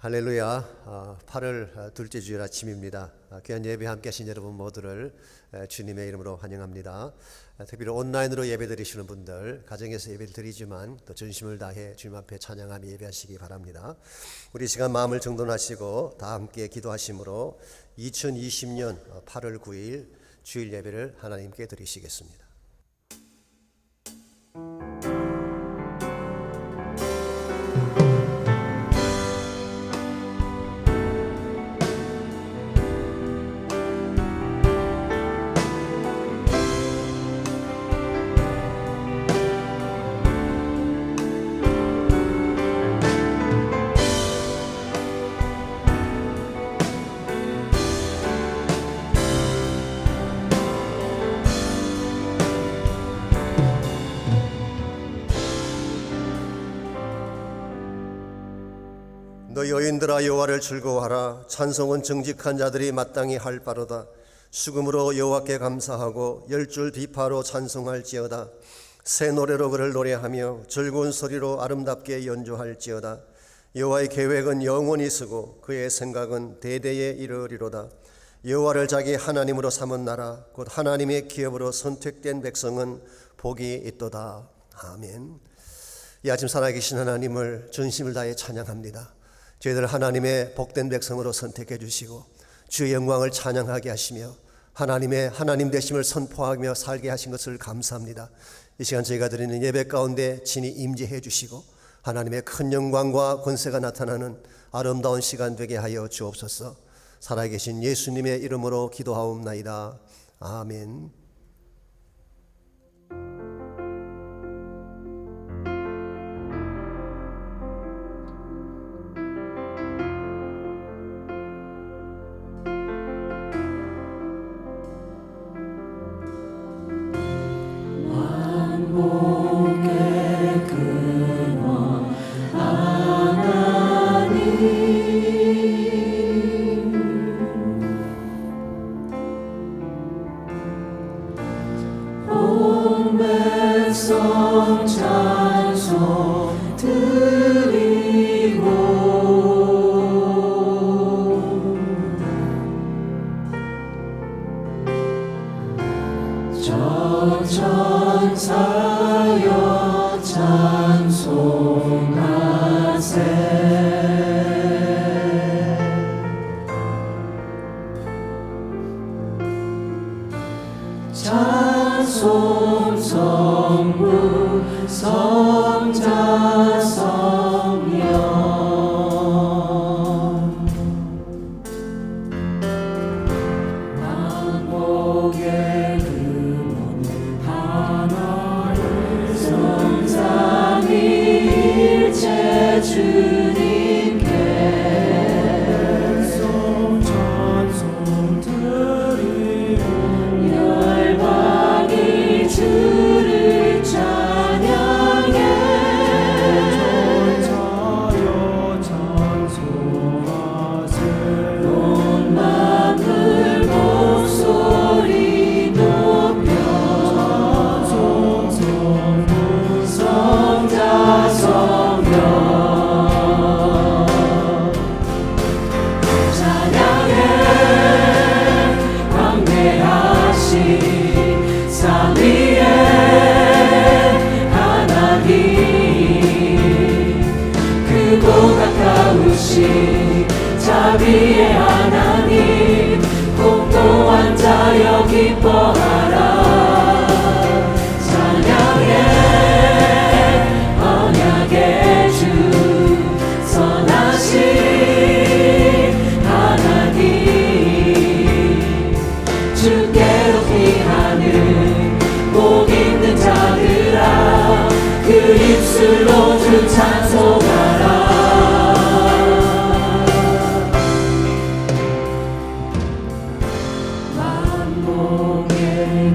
할렐루야. 8월 둘째 주일 아침입니다. 귀한 예배 함께 하신 여러분 모두를 주님의 이름으로 환영합니다. 특별히 온라인으로 예배 드리시는 분들, 가정에서 예배를 드리지만 또 전심을 다해 주님 앞에 찬양하며 예배하시기 바랍니다. 우리 시간 마음을 정돈하시고 다 함께 기도하심으로 2020년 8월 9일 주일 예배를 하나님께 드리시겠습니다. 너 여인들아 여호와를 즐거워하라. 찬송은 정직한 자들이 마땅히 할 바로다. 수금으로 여호와께 감사하고 열줄 비파로 찬송할지어다. 새 노래로 그를 노래하며 즐거운 소리로 아름답게 연주할지어다. 여호와의 계획은 영원히 서고 그의 생각은 대대에 이르리로다. 여호와를 자기 하나님으로 삼은 나라 곧 하나님의 기업으로 선택된 백성은 복이 있도다. 아멘. 이 아침 살아계신 하나님을 전심을 다해 찬양합니다. 저희들 하나님의 복된 백성으로 선택해 주시고 주의 영광을 찬양하게 하시며 하나님의 하나님 되심을 선포하며 살게 하신 것을 감사합니다. 이 시간 저희가 드리는 예배 가운데 친히 임재해 주시고 하나님의 큰 영광과 권세가 나타나는 아름다운 시간 되게 하여 주옵소서. 살아계신 예수님의 이름으로 기도하옵나이다. 아멘. 찬송 드리고 저 천사여 찬송하세. 찬송 성부 성자 성령 만복의 근원 하나님 성삼위일체 주님께 찬송 드리고 열방이 주를 찬양해. 천사여 찬송하세. 온 만물 목소리 높여 찬송 성부 성자 성령 찬양해. 광대하신 삼위의 하나님 크고 가까우신 자비의 하나님 공고한 자여 기뻐하라. 찬양해. 언약의 주 선하신 하나님 주께로 피하는 복 있는 자들아 그 입술로 주 찬송하라. 만복의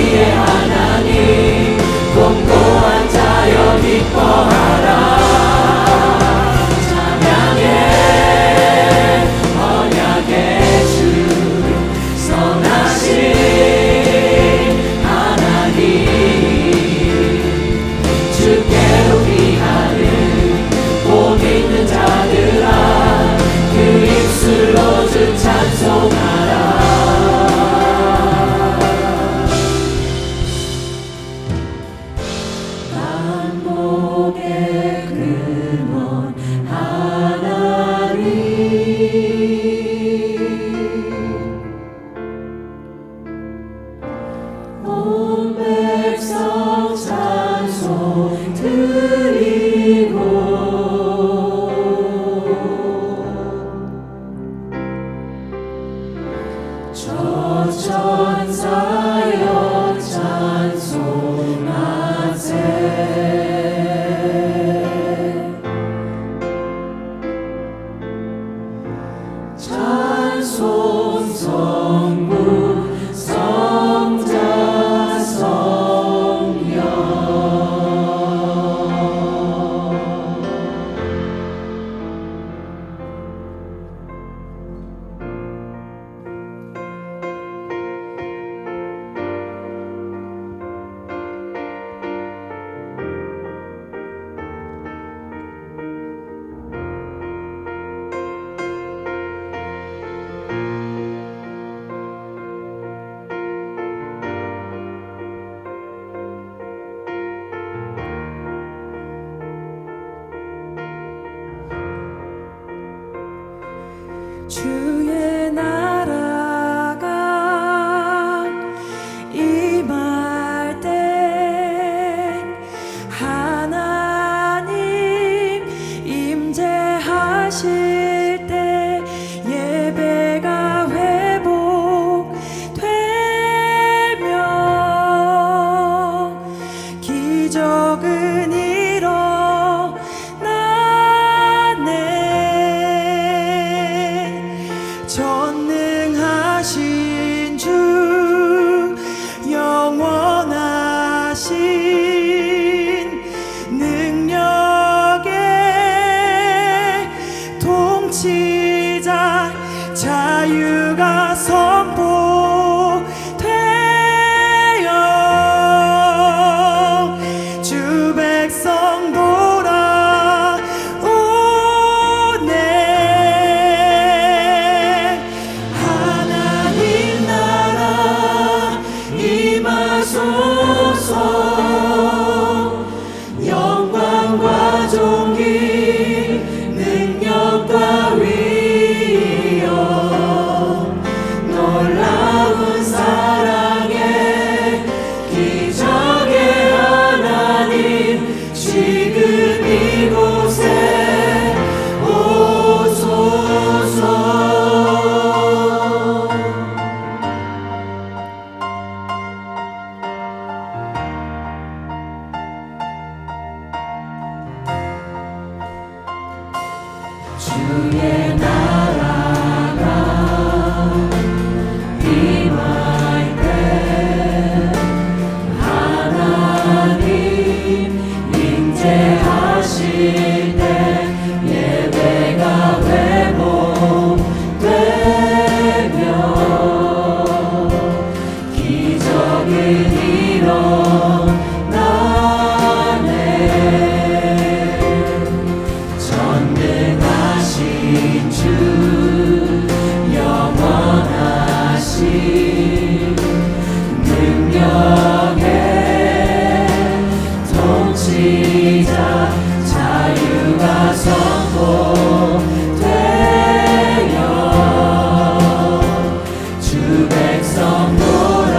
우리의 하나님 공고한 자여 기뻐하라. 찬양해 언약의 주 선하신 하나님 주께로 피하는 복 있는 자들아 그 입술로 주 찬송하라. 반복의 근원 하나님 온 백성 찬송 드리고 저 천사여 찬송하세. 찬송 성부 성자 성령 주의 나라가 임할 때 하나님 임재하실 때 예배가 회복되며 기적은 전능하신 주 영원하신 능력의 통치자 자유가 선포되어 주 백성 영광과 존귀 능력과 위엄 놀라운 사랑의 기적의 하나님 지금 이곳에 오소서. 주의 나라가 임할 때 하나님 임재하실 때 예배가 회복되며 기적은 일어나네. 전능하신 주 영원하신 능력의 통치자 자유가 선포되어 주 백성 돌아오네.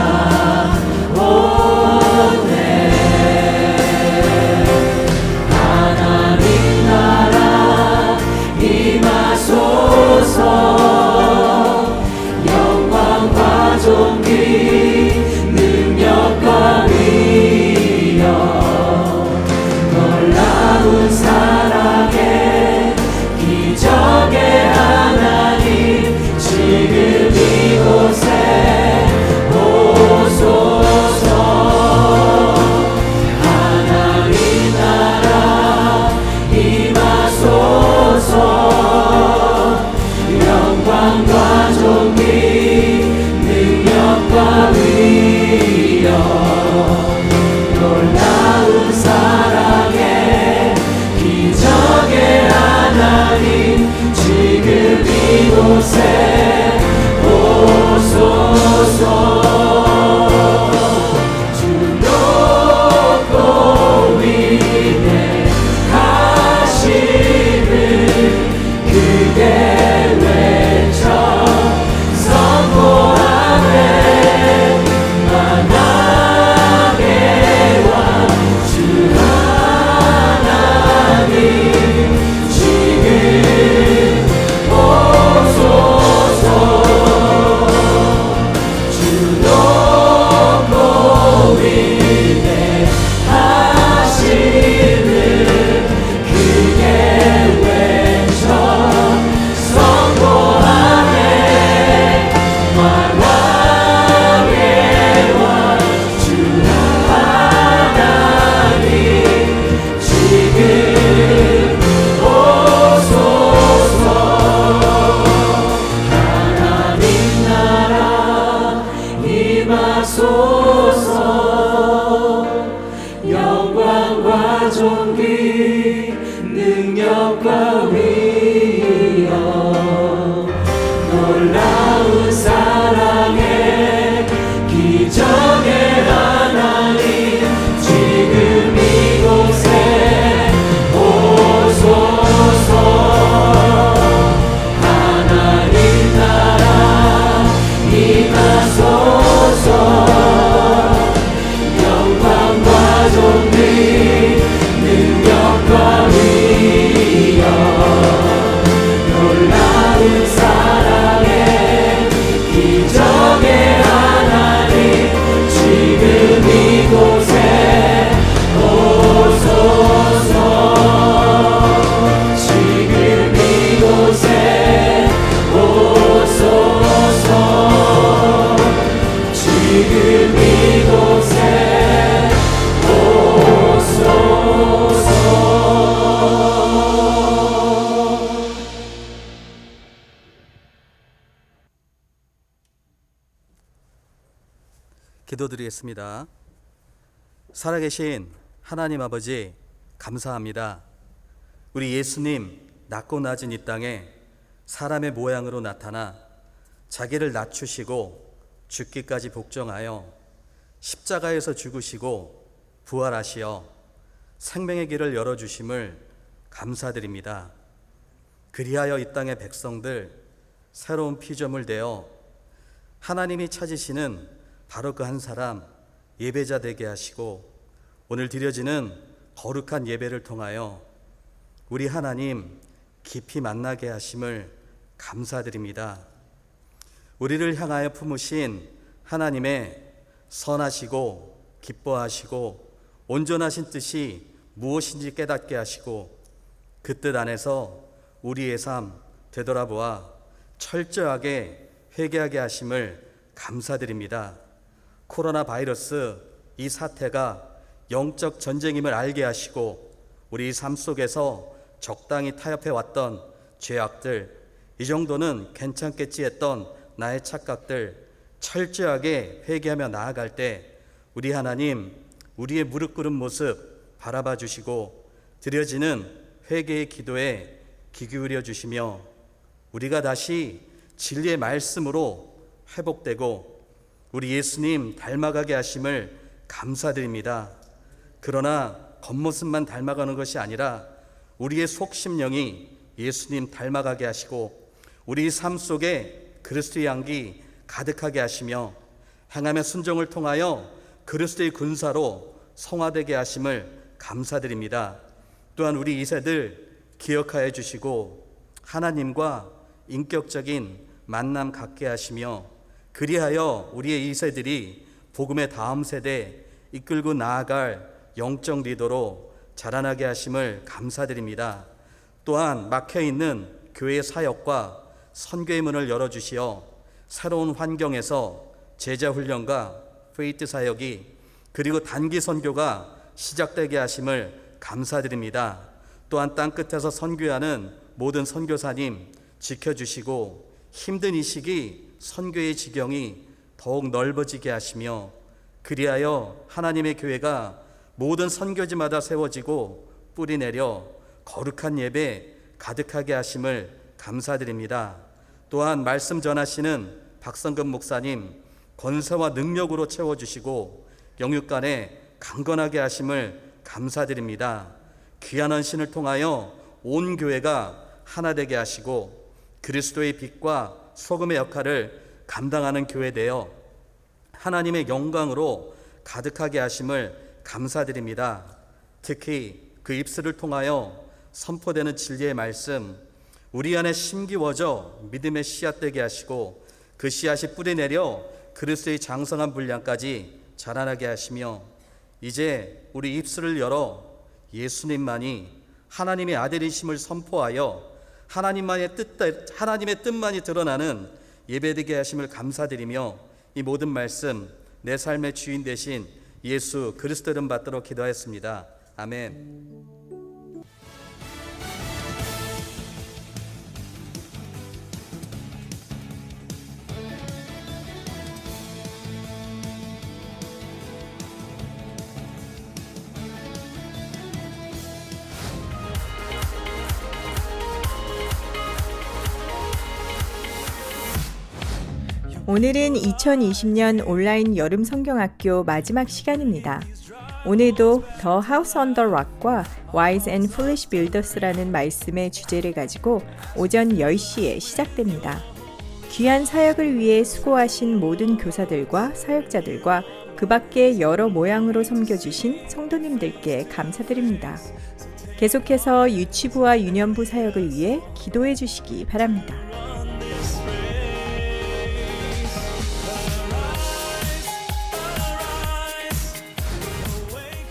기도드리겠습니다. 살아계신 하나님 아버지, 감사합니다. 우리 예수님 낮고 낮은 이 땅에 사람의 모양으로 나타나 자기를 낮추시고 죽기까지 복종하여 십자가에서 죽으시고 부활하시어 생명의 길을 열어주심을 감사드립니다. 그리하여 이 땅의 백성들 새로운 피조물 되어 하나님이 찾으시는 바로 그 한 사람 예배자 되게 하시고 오늘 드려지는 거룩한 예배를 통하여 우리 하나님 깊이 만나게 하심을 감사드립니다. 우리를 향하여 품으신 하나님의 선하시고 기뻐하시고 온전하신 뜻이 무엇인지 깨닫게 하시고 그 뜻 안에서 우리의 삶 되돌아보아 철저하게 회개하게 하심을 감사드립니다. 코로나 바이러스 이 사태가 영적 전쟁임을 알게 하시고 우리 삶 속에서 적당히 타협해 왔던 죄악들, 이 정도는 괜찮겠지 했던 나의 착각들 철저하게 회개하며 나아갈 때 우리 하나님 우리의 무릎 꿇은 모습 바라봐 주시고 드려지는 회개의 기도에 귀 기울여 주시며 우리가 다시 진리의 말씀으로 회복되고 우리 예수님 닮아가게 하심을 감사드립니다. 그러나 겉모습만 닮아가는 것이 아니라 우리의 속심령이 예수님 닮아가게 하시고 우리 삶 속에 그리스도의 향기 가득하게 하시며 행함의 순종을 통하여 그리스도의 군사로 성화되게 하심을 감사드립니다. 또한 우리 2세들 기억하여 주시고 하나님과 인격적인 만남 갖게 하시며 그리하여 우리의 2세들이 복음의 다음 세대 이끌고 나아갈 영적 리더로 자라나게 하심을 감사드립니다. 또한 막혀있는 교회의 사역과 선교의 문을 열어주시어 새로운 환경에서 제자훈련과 페이트 사역이 그리고 단기 선교가 시작되게 하심을 감사드립니다. 또한 땅끝에서 선교하는 모든 선교사님 지켜주시고 힘든 이 시기 선교의 지경이 더욱 넓어지게 하시며 그리하여 하나님의 교회가 모든 선교지마다 세워지고 뿌리 내려 거룩한 예배 가득하게 하심을 감사드립니다. 또한 말씀 전하시는 박성근 목사님 권세와 능력으로 채워주시고 영육간에 강건하게 하심을 감사드립니다. 귀한 헌신을 통하여 온 교회가 하나 되게 하시고 그리스도의 빛과 소금의 역할을 감당하는 교회 되어 하나님의 영광으로 가득하게 하심을 감사드립니다. 특히 그 입술을 통하여 선포되는 진리의 말씀 우리 안에 심기워져 믿음의 씨앗 되게 하시고 그 씨앗이 뿌리 내려 그리스도의 장성한 분량까지 자라나게 하시며 이제 우리 입술을 열어 예수님만이 하나님의 아들이심을 선포하여 하나님의 뜻만이 드러나는 예배되게 하심을 감사드리며 이 모든 말씀 내 삶의 주인 되신 예수 그리스도 이름 받도록 기도하였습니다. 아멘. 오늘은 2020년 온라인 여름 성경학교 마지막 시간입니다. 오늘도 The House on the Rock과 Wise and Foolish Builders라는 말씀의 주제를 가지고 오전 10시에 시작됩니다. 귀한 사역을 위해 수고하신 모든 교사들과 사역자들과 그 밖에 여러 모양으로 섬겨주신 성도님들께 감사드립니다. 계속해서 유치부와 유년부 사역을 위해 기도해 주시기 바랍니다.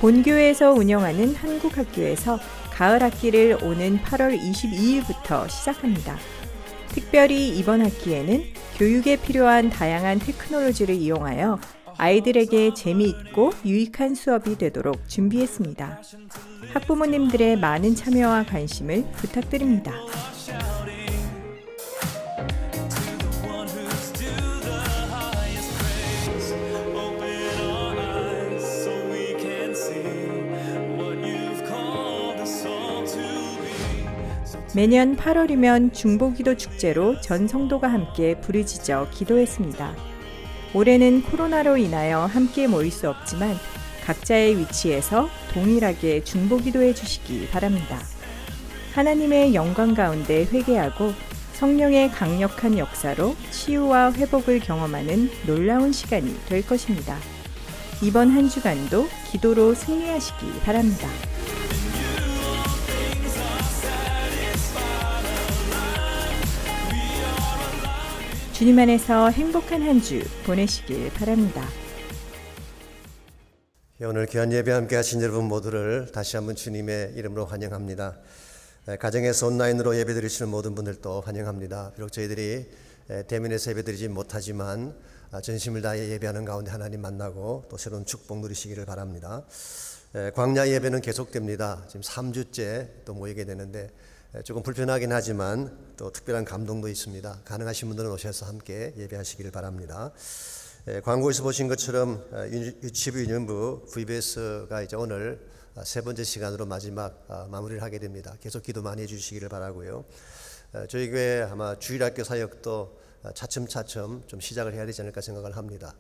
본교회에서 운영하는 한국학교에서 가을 학기를 오는 8월 22일부터 시작합니다. 특별히 이번 학기에는 교육에 필요한 다양한 테크놀로지를 이용하여 아이들에게 재미있고 유익한 수업이 되도록 준비했습니다. 학부모님들의 많은 참여와 관심을 부탁드립니다. 매년 8월이면 중보기도 축제로 전 성도가 함께 부르짖어 기도했습니다. 올해는 코로나로 인하여 함께 모일 수 없지만 각자의 위치에서 동일하게 중보기도해 주시기 바랍니다. 하나님의 영광 가운데 회개하고 성령의 강력한 역사로 치유와 회복을 경험하는 놀라운 시간이 될 것입니다. 이번 한 주간도 기도로 승리하시기 바랍니다. 주님 안에서 행복한 한 주 보내시길 바랍니다. 오늘 귀한 예배 함께 하신 여러분 모두를 다시 한번 주님의 이름으로 환영합니다. 가정에서 온라인으로 예배 드리시는 모든 분들도 환영합니다. 비록 저희들이 대면에서 예배 드리지 못하지만 전심을 다해 예배하는 가운데 하나님 만나고 또 새로운 축복 누리시기를 바랍니다. 광야 예배는 계속됩니다. 지금 3주째 또 모이게 되는데 조금 불편하긴 하지만 또 특별한 감동도 있습니다. 가능하신 분들은 오셔서 함께 예배하시기를 바랍니다. 광고에서 보신 것처럼 유치부 유년부 VBS가 이제 오늘 세 번째 시간으로 마지막 마무리를 하게 됩니다. 계속 기도 많이 해주시기를 바라고요. 저희 교회 아마 주일학교 사역도 차츰차츰 좀 시작을 해야 되지 않을까 생각을 합니다.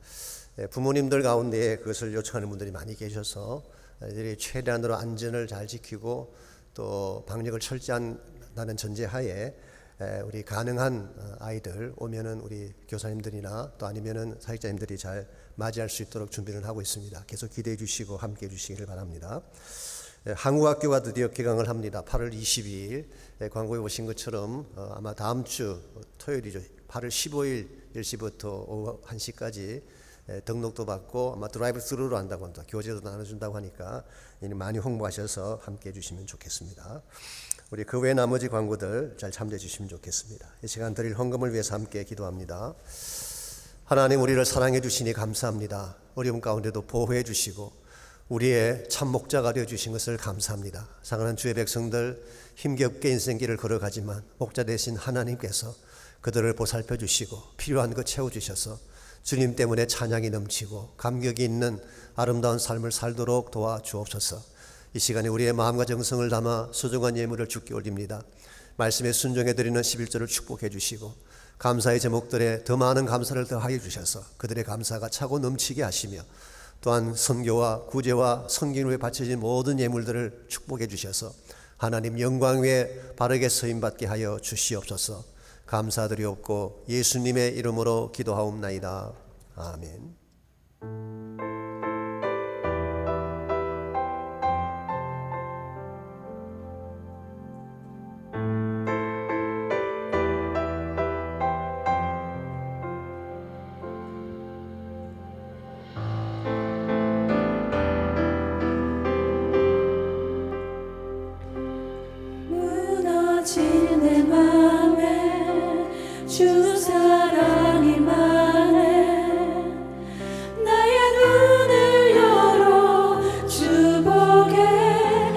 부모님들 가운데 그것을 요청하는 분들이 많이 계셔서 이들이 최대한으로 안전을 잘 지키고 또 방역을 철저한다는 전제하에 우리 가능한 아이들 오면은 우리 교사님들이나 또 아니면은 사역자님들이 잘 맞이할 수 있도록 준비를 하고 있습니다. 계속 기대해 주시고 함께 해 주시기를 바랍니다. 한국학교가 드디어 개강을 합니다. 8월 22일 광고에 오신 것처럼 아마 다음 주 토요일이죠. 8월 15일 10시부터 오후 1시까지 등록도 받고 아마 드라이브 스루로 한다고 합니다. 교재도 나눠준다고 하니까 많이 홍보하셔서 함께 해주시면 좋겠습니다. 우리 그 외 나머지 광고들 잘 참조해 주시면 좋겠습니다. 이 시간 드릴 헌금을 위해서 함께 기도합니다. 하나님, 우리를 사랑해 주시니 감사합니다. 어려움 가운데도 보호해 주시고 우리의 참 목자가 되어 주신 것을 감사합니다. 사랑하는 주의 백성들 힘겹게 인생길을 걸어가지만 목자 되신 하나님께서 그들을 보살펴 주시고 필요한 것 채워 주셔서 주님 때문에 찬양이 넘치고 감격이 있는 아름다운 삶을 살도록 도와주옵소서. 이 시간에 우리의 마음과 정성을 담아 소중한 예물을 주께 올립니다. 말씀에 순종해 드리는 11절을 축복해 주시고 감사의 제목들에 더 많은 감사를 더하여 주셔서 그들의 감사가 차고 넘치게 하시며 또한 선교와 구제와 성경 위에 바쳐진 모든 예물들을 축복해 주셔서 하나님 영광 위에 바르게 서임받게 하여 주시옵소서. 감사드리옵고 예수님의 이름으로 기도하옵나이다. 아멘. 무너진 내 맘에 주 사랑이 많네. 나의 눈을 열어 주 보게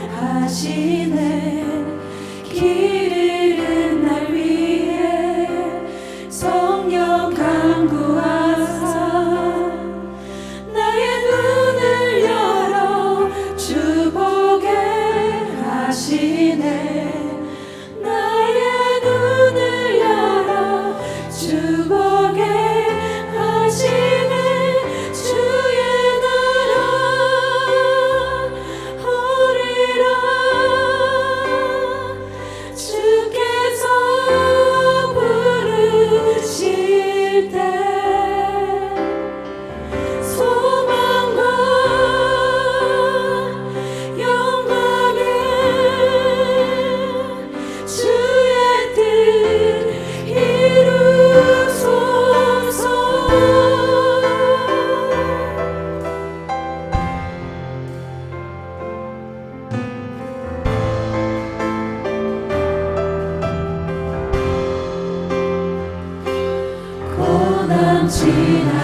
하시네. 길 잃은 날 위해 성령 강구하사 나의 눈을 열어 주 보게 하시네.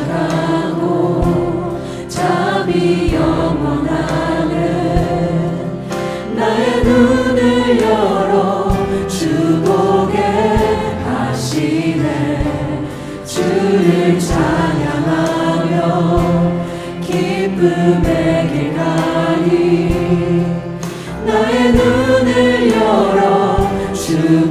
지나가고 잠이 영원하네. 나의 눈을 열어 주 보게 하시네. 주를 찬양하며 기쁨의 길 가니 나의 눈을 열어 주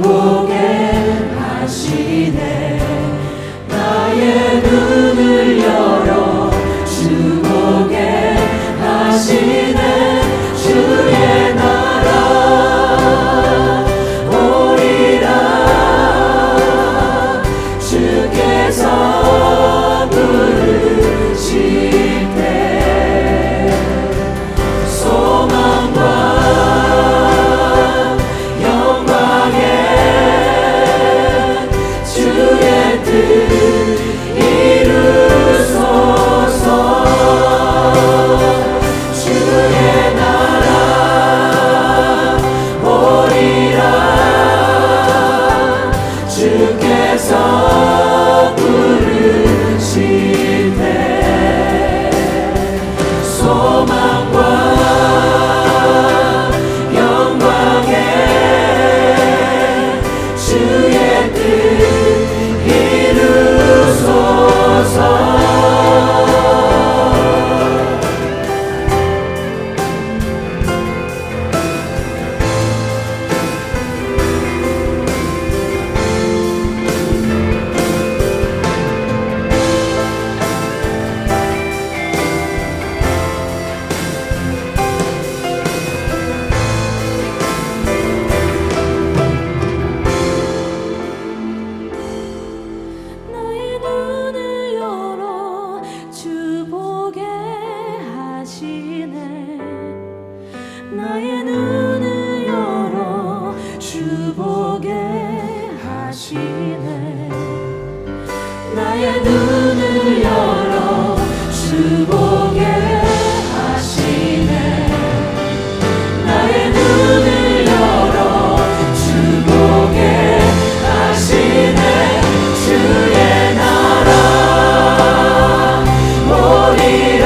나의 눈을 열어 주 보게 하시네. 나의 눈을 열어 주 보게 하시네. 나의 눈을 열어 주 보게 하시네. 주의 나라 오리라.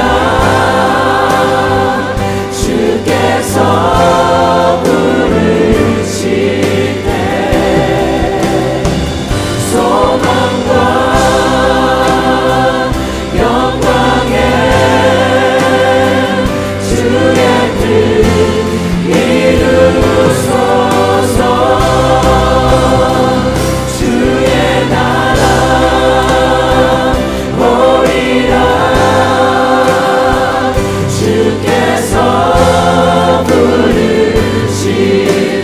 주께서 부르실 때 소망과 영광에 주의 뜻 이루소서. 주의 나라 오리라. 주께서 부르실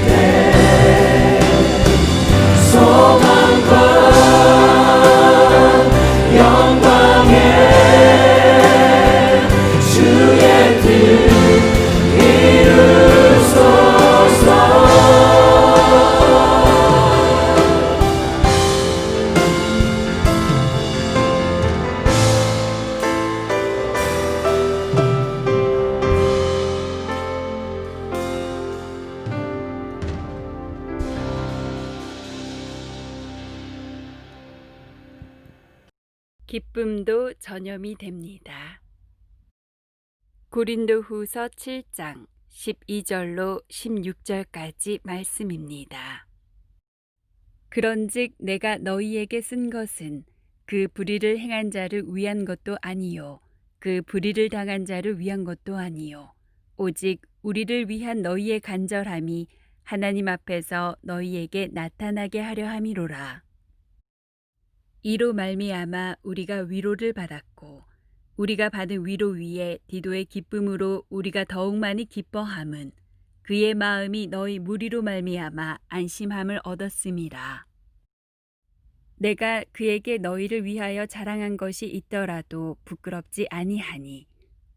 때 소망과 영광에 주의 뜻 이루소서. 기쁨도 전염이 됩니다. 고린도후서 7장 12절로 16절까지 말씀입니다. 그런즉 내가 너희에게 쓴 것은 그 불의를 행한 자를 위한 것도 아니요 그 불의를 당한 자를 위한 것도 아니요 오직 우리를 위한 너희의 간절함이 하나님 앞에서 너희에게 나타나게 하려 함이로라. 이로 말미암아 우리가 위로를 받았고 우리가 받은 위로 위에 디도의 기쁨으로 우리가 더욱 많이 기뻐함은 그의 마음이 너희 무리로 말미암아 안심함을 얻었음이라. 내가 그에게 너희를 위하여 자랑한 것이 있더라도 부끄럽지 아니하니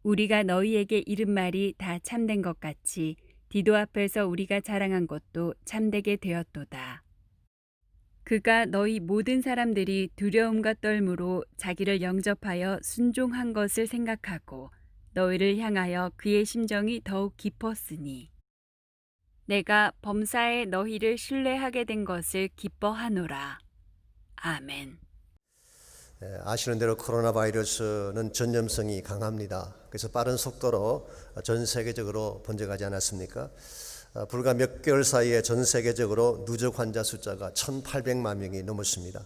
우리가 너희에게 이른 말이 다 참된 것 같이 디도 앞에서 우리가 자랑한 것도 참되게 되었도다. 그가 너희 모든 사람들이 두려움과 떨므로 자기를 영접하여 순종한 것을 생각하고 너희를 향하여 그의 심정이 더욱 깊었으니 내가 범사에 너희를 신뢰하게 된 것을 기뻐하노라. 아멘. 아시는 대로 코로나 바이러스는 전염성이 강합니다. 그래서 빠른 속도로 전 세계적으로 번져가지 않았습니까? 불과 몇 개월 사이에 전 세계적으로 누적 환자 숫자가 1,800만 명이 넘었습니다.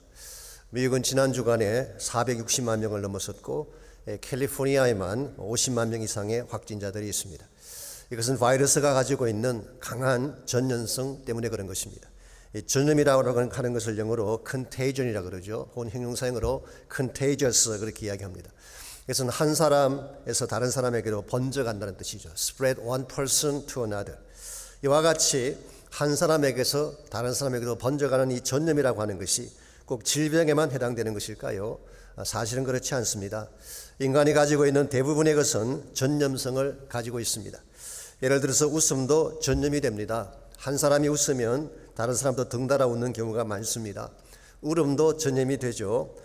미국은 지난 주간에 460만 명을 넘어섰고 캘리포니아에만 50만 명 이상의 확진자들이 있습니다. 이것은 바이러스가 가지고 있는 강한 전염성 때문에 그런 것입니다. 전염이라고 하는 것을 영어로 contagion이라고 그러죠. 혹은 형용사형으로 contagious 그렇게 이야기합니다. 이것은 한 사람에서 다른 사람에게로 번져간다는 뜻이죠. Spread one person to another. 이와 같이 한 사람에게서 다른 사람에게로 번져가는 이 전염이라고 하는 것이 꼭 질병에만 해당되는 것일까요? 사실은 그렇지 않습니다. 인간이 가지고 있는 대부분의 것은 전염성을 가지고 있습니다. 예를 들어서 웃음도 전염이 됩니다. 한 사람이 웃으면 다른 사람도 덩달아 웃는 경우가 많습니다. 울음도 전염이 되죠.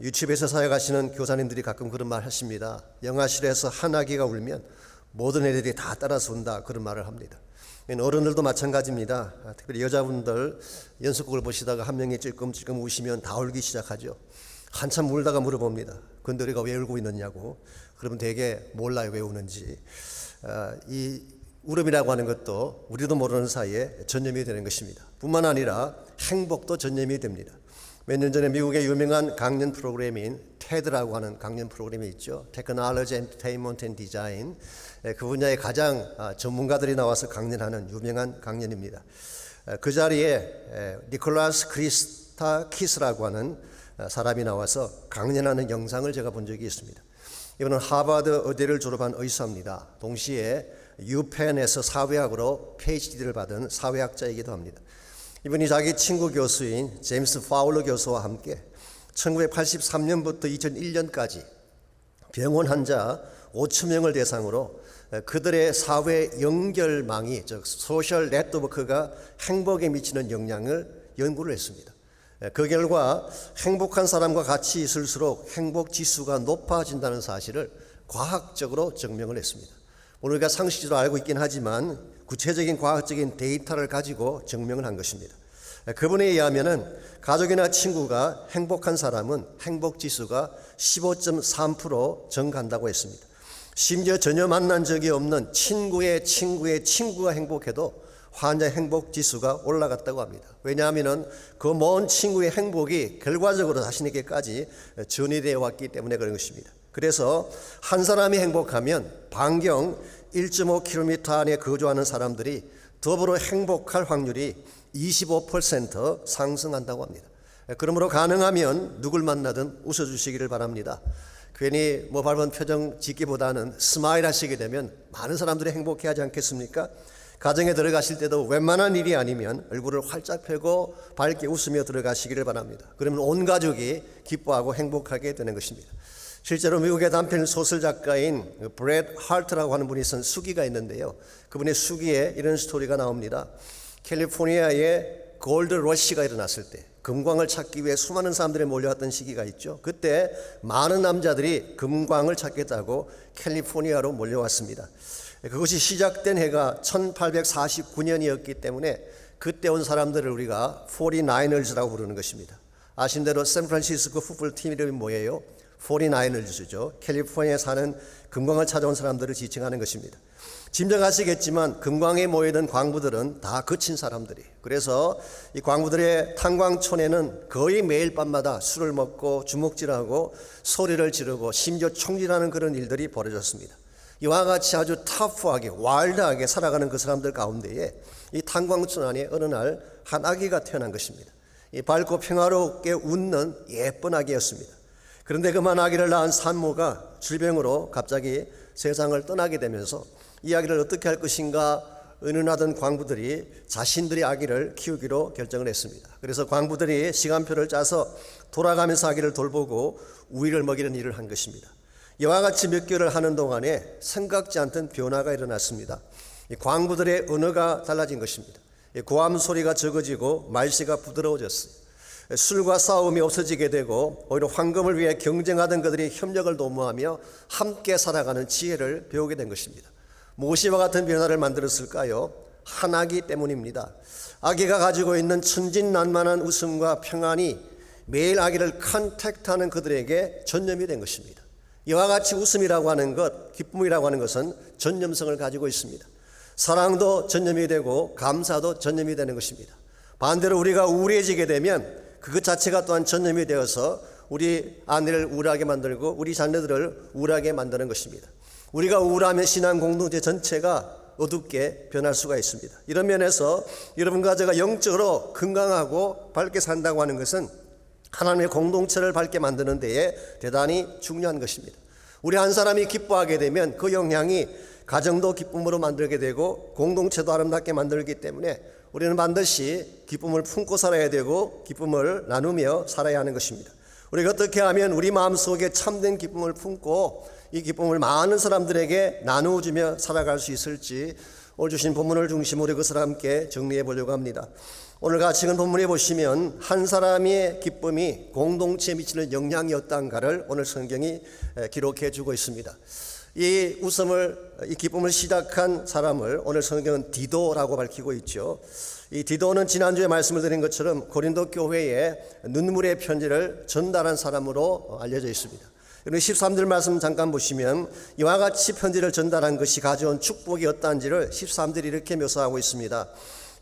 유치부에서 사역하시는 교사님들이 가끔 그런 말 하십니다. 영화실에서 한 아기가 울면 모든 애들이 다 따라서 운다 그런 말을 합니다. 어른들도 마찬가지입니다. 특별히 여자분들 연속극을 보시다가 한 명이 찔끔찔끔 우시면 다 울기 시작하죠. 한참 울다가 물어봅니다. 근데 우리가 왜 울고 있느냐고. 그러면 되게 몰라요 왜 우는지. 이 울음이라고 하는 것도 우리도 모르는 사이에 전염이 되는 것입니다. 뿐만 아니라 행복도 전염이 됩니다. 몇 년 전에 미국의 유명한 강연 프로그램인 테드라고 하는 강연 프로그램이 있죠. Technology, Entertainment and Design. 그 분야의 가장 전문가들이 나와서 강연하는 유명한 강연입니다. 그 자리에 니콜라스 크리스타키스라고 하는 사람이 나와서 강연하는 영상을 제가 본 적이 있습니다. 이분은 하버드 의대를 졸업한 의사입니다. 동시에 유펜에서 사회학으로 PhD를 받은 사회학자이기도 합니다. 이분이 자기 친구 교수인 제임스 파울러 교수와 함께 1983년부터 2001년까지 병원 환자 5천 명을 대상으로 그들의 사회 연결망이, 즉 소셜 네트워크가 행복에 미치는 영향을 연구를 했습니다. 그 결과 행복한 사람과 같이 있을수록 행복 지수가 높아진다는 사실을 과학적으로 증명을 했습니다. 우리가 상식적으로 알고 있긴 하지만 구체적인 과학적인 데이터를 가지고 증명을 한 것입니다. 그분에 의하면은 가족이나 친구가 행복한 사람은 행복 지수가 15.3% 증가한다고 했습니다. 심지어 전혀 만난 적이 없는 친구의 친구가 행복해도 환자 행복 지수가 올라갔다고 합니다. 왜냐하면 그 먼 친구의 행복이 결과적으로 자신에게까지 전이되어 왔기 때문에 그런 것입니다. 그래서 한 사람이 행복하면 반경 1.5km 안에 거주하는 사람들이 더불어 행복할 확률이 25% 상승한다고 합니다. 그러므로 가능하면 누굴 만나든 웃어주시기를 바랍니다. 괜히 밟은 표정 짓기보다는 스마일 하시게 되면 많은 사람들이 행복해하지 않겠습니까? 가정에 들어가실 때도 웬만한 일이 아니면 얼굴을 활짝 펴고 밝게 웃으며 들어가시기를 바랍니다. 그러면 온 가족이 기뻐하고 행복하게 되는 것입니다. 실제로 미국의 단편 소설 작가인 브렛 하트라고 하는 분이 쓴 수기가 있는데요. 그분의 수기에 이런 스토리가 나옵니다. 캘리포니아에 골드 러시가 일어났을 때 금광을 찾기 위해 수많은 사람들이 몰려왔던 시기가 있죠. 그때 많은 남자들이 금광을 찾겠다고 캘리포니아로 몰려왔습니다. 그것이 시작된 해가 1849년이었기 때문에 그때 온 사람들을 우리가 49ers라고 부르는 것입니다. 아신 대로 샌프란시스코 풋볼팀 이름이 뭐예요? 49ers죠. 캘리포니아에 사는 금광을 찾아온 사람들을 지칭하는 것입니다. 짐작하시겠지만 금광에 모이던 광부들은 다 거친 사람들이, 그래서 이 광부들의 탄광촌에는 거의 매일 밤마다 술을 먹고 주먹질하고 소리를 지르고 심지어 총질하는 그런 일들이 벌어졌습니다. 이와 같이 아주 터프하게 와일드하게 살아가는 그 사람들 가운데에 이 탄광촌 안에 어느 날 한 아기가 태어난 것입니다. 이 밝고 평화롭게 웃는 예쁜 아기였습니다. 그런데 그만 아기를 낳은 산모가 질병으로 갑자기 세상을 떠나게 되면서 이 아기를 어떻게 할 것인가 의논하던 광부들이 자신들이 아기를 키우기로 결정을 했습니다. 그래서 광부들이 시간표를 짜서 돌아가면서 아기를 돌보고 우유를 먹이는 일을 한 것입니다. 이와 같이 몇 개월을 하는 동안에 생각지 않던 변화가 일어났습니다. 이 광부들의 언어가 달라진 것입니다. 고함 소리가 적어지고 말씨가 부드러워졌어요. 술과 싸움이 없어지게 되고 오히려 황금을 위해 경쟁하던 그들이 협력을 도모하며 함께 살아가는 지혜를 배우게 된 것입니다. 무엇이와 같은 변화를 만들었을까요? 한 아기 때문입니다. 아기가 가지고 있는 천진난만한 웃음과 평안이 매일 아기를 컨택트하는 그들에게 전념이 된 것입니다. 이와 같이 웃음이라고 하는 것, 기쁨이라고 하는 것은 전념성을 가지고 있습니다. 사랑도 전념이 되고 감사도 전념이 되는 것입니다. 반대로 우리가 우울해지게 되면 그것 자체가 또한 전념이 되어서 우리 아내를 우울하게 만들고 우리 자녀들을 우울하게 만드는 것입니다. 우리가 우울하면 신앙 공동체 전체가 어둡게 변할 수가 있습니다. 이런 면에서 여러분과 제가 영적으로 건강하고 밝게 산다고 하는 것은 하나님의 공동체를 밝게 만드는 데에 대단히 중요한 것입니다. 우리 한 사람이 기뻐하게 되면 그 영향이 가정도 기쁨으로 만들게 되고 공동체도 아름답게 만들기 때문에 우리는 반드시 기쁨을 품고 살아야 되고 기쁨을 나누며 살아야 하는 것입니다. 우리가 어떻게 하면 우리 마음속에 참된 기쁨을 품고 이 기쁨을 많은 사람들에게 나누어주며 살아갈 수 있을지 오늘 주신 본문을 중심으로 그것을 함께 정리해 보려고 합니다. 오늘 같이 읽은 본문에 보시면 한 사람의 기쁨이 공동체에 미치는 영향이 어떠한가를 오늘 성경이 기록해 주고 있습니다. 이 기쁨을 시작한 사람을 오늘 성경은 디도라고 밝히고 있죠. 이 디도는 지난주에 말씀을 드린 것처럼 고린도 교회에 눈물의 편지를 전달한 사람으로 알려져 있습니다. 13절 말씀 잠깐 보시면 이와 같이 편지를 전달한 것이 가져온 축복이 어떠한지를 13절이 이렇게 묘사하고 있습니다.